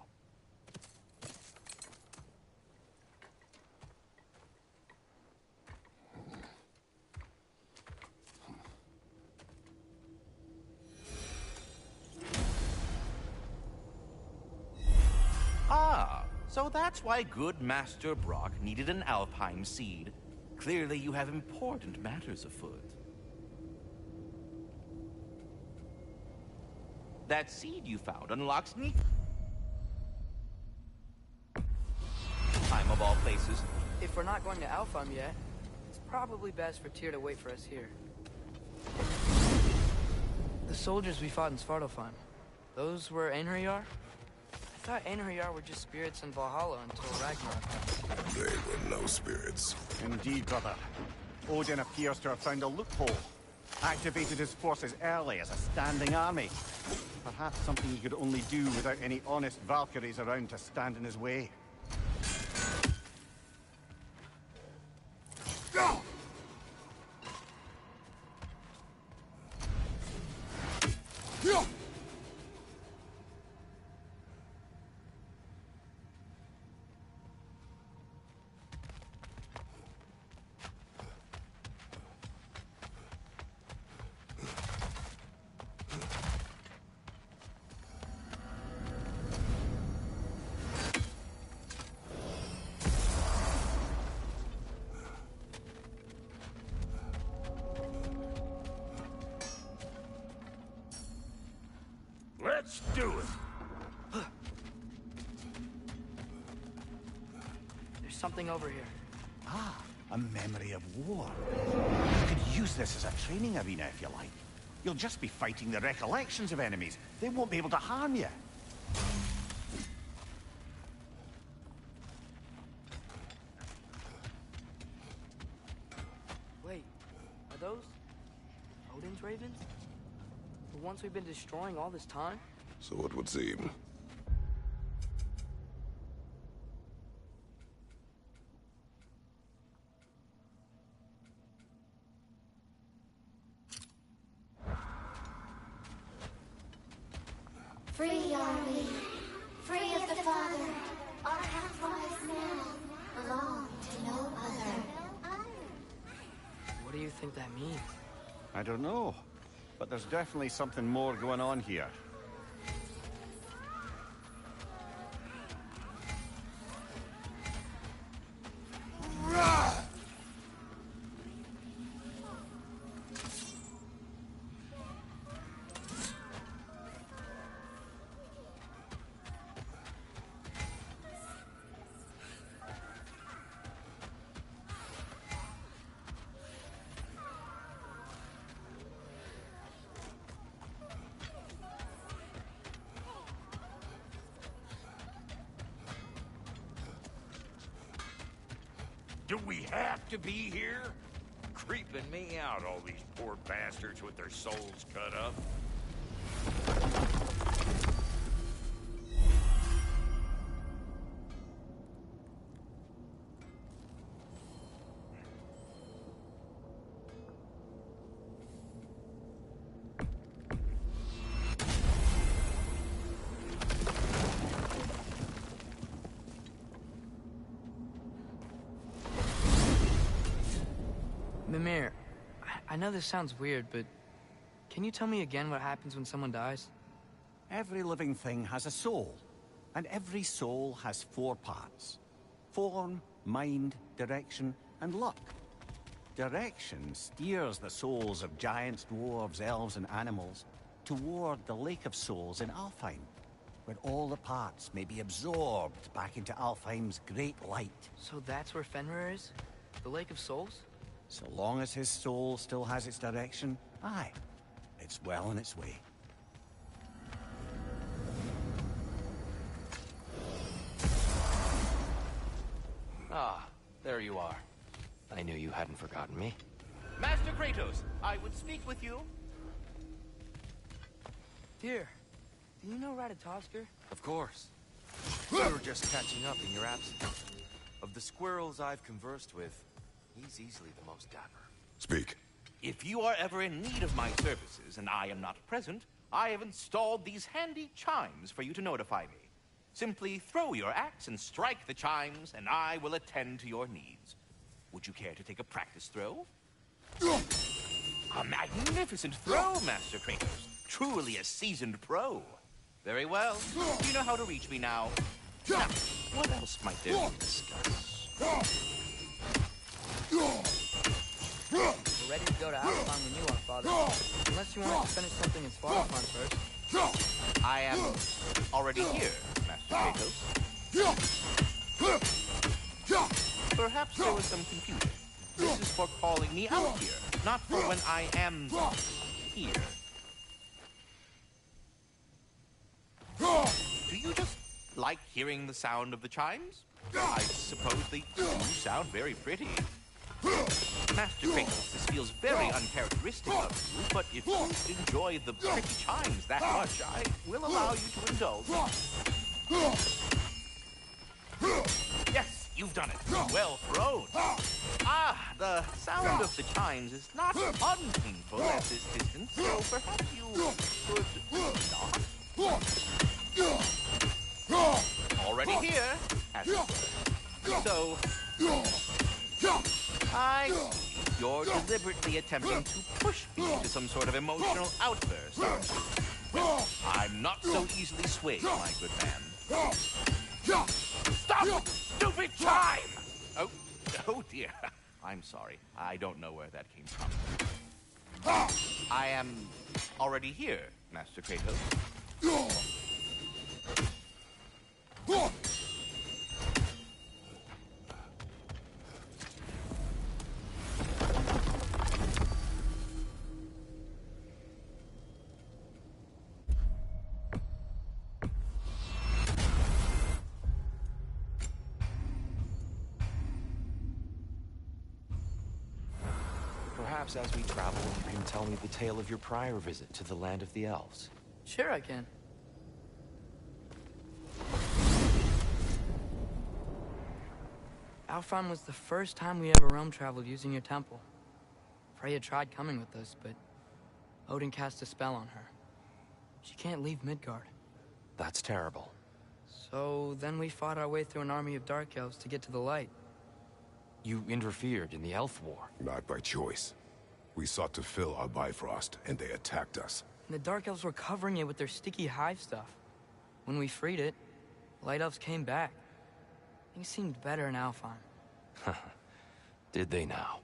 So that's why good Master Brock needed an Alpine seed. Clearly you have important matters afoot. That seed you found unlocks me. Time of all places. If we're not going to Alfheim yet, it's probably best for Tyr to wait for us here. The soldiers we fought in Svartalfheim, those were Einherjar? I thought Einherjar were just spirits in Valhalla until Ragnarok. They were no spirits. Indeed, brother. Odin appears to have found a loophole. Activated his forces early as a standing army. Perhaps something he could only do without any honest Valkyries around to stand in his way. Go! Let's do it! There's something over here. Ah, a memory of war. You could use this as a training arena if you like. You'll just be fighting the recollections of enemies. They won't be able to harm you. Wait, are those Odin's ravens? The ones we've been destroying all this time? So it would seem. Free are we, free of the Father. Our half-lives now belong to no other. What do you think that means? I don't know, but there's definitely something more going on here. Do we have to be here? Creeping me out, all these poor bastards with their souls cut up. Mimir, I know this sounds weird, but can you tell me again what happens when someone dies? Every living thing has a soul, and every soul has 4 parts. Form, mind, direction, and luck. Direction steers the souls of giants, dwarves, elves, and animals toward the Lake of Souls in Alfheim, where all the parts may be absorbed back into Alfheim's great light. So that's where Fenrir is? The Lake of Souls? So long as his soul still has its direction, aye, it's well on its way. Ah, there you are. I knew you hadn't forgotten me. Master Kratos, I would speak with you. Tyr, do you know Ratatoskr? Of course. We were just catching up in your absence. Of the squirrels I've conversed with, he's easily the most dapper. Speak. If you are ever in need of my services and I am not present, I have installed these handy chimes for you to notify me. Simply throw your axe and strike the chimes, and I will attend to your needs. Would you care to take a practice throw? A magnificent throw, Master Kratos. Truly a seasoned pro. Very well. You know how to reach me now. Now, What else might there be to discuss? We're ready to go to Alpine when you are, Father. Unless you want to finish something in Svartalfheim first. I am already here, Master Kratos. Perhaps there was some confusion. This is for calling me out here, not for when I am here. Do you just like hearing the sound of the chimes? I suppose they do sound very pretty. Master Kratos, this feels very uncharacteristic of you, but if you enjoy the pretty chimes that much, I will allow you to indulge. Yes, you've done it. Well thrown. Ah, the sound of the chimes is not unpainful at this distance, so perhaps you could not. Already here, as it were. So, I see. You're deliberately attempting to push me to some sort of emotional outburst, aren't you? Well, I'm not so easily swayed, my good man. Stop with the stupid chime! Oh dear. I'm sorry. I don't know where that came from. I am already here, Master Kratos. Perhaps as we travel, you can tell me the tale of your prior visit to the land of the elves. Sure I can. Alfheim was the first time we ever realm traveled using your temple. Freya tried coming with us, but Odin cast a spell on her. She can't leave Midgard. That's terrible. So then we fought our way through an army of dark elves to get to the light. You interfered in the elf war. Not by choice. We sought to fill our Bifrost, and they attacked us. And the dark elves were covering it with their sticky hive stuff. When we freed it, light elves came back. Things seemed better in Alfheim. Did they now?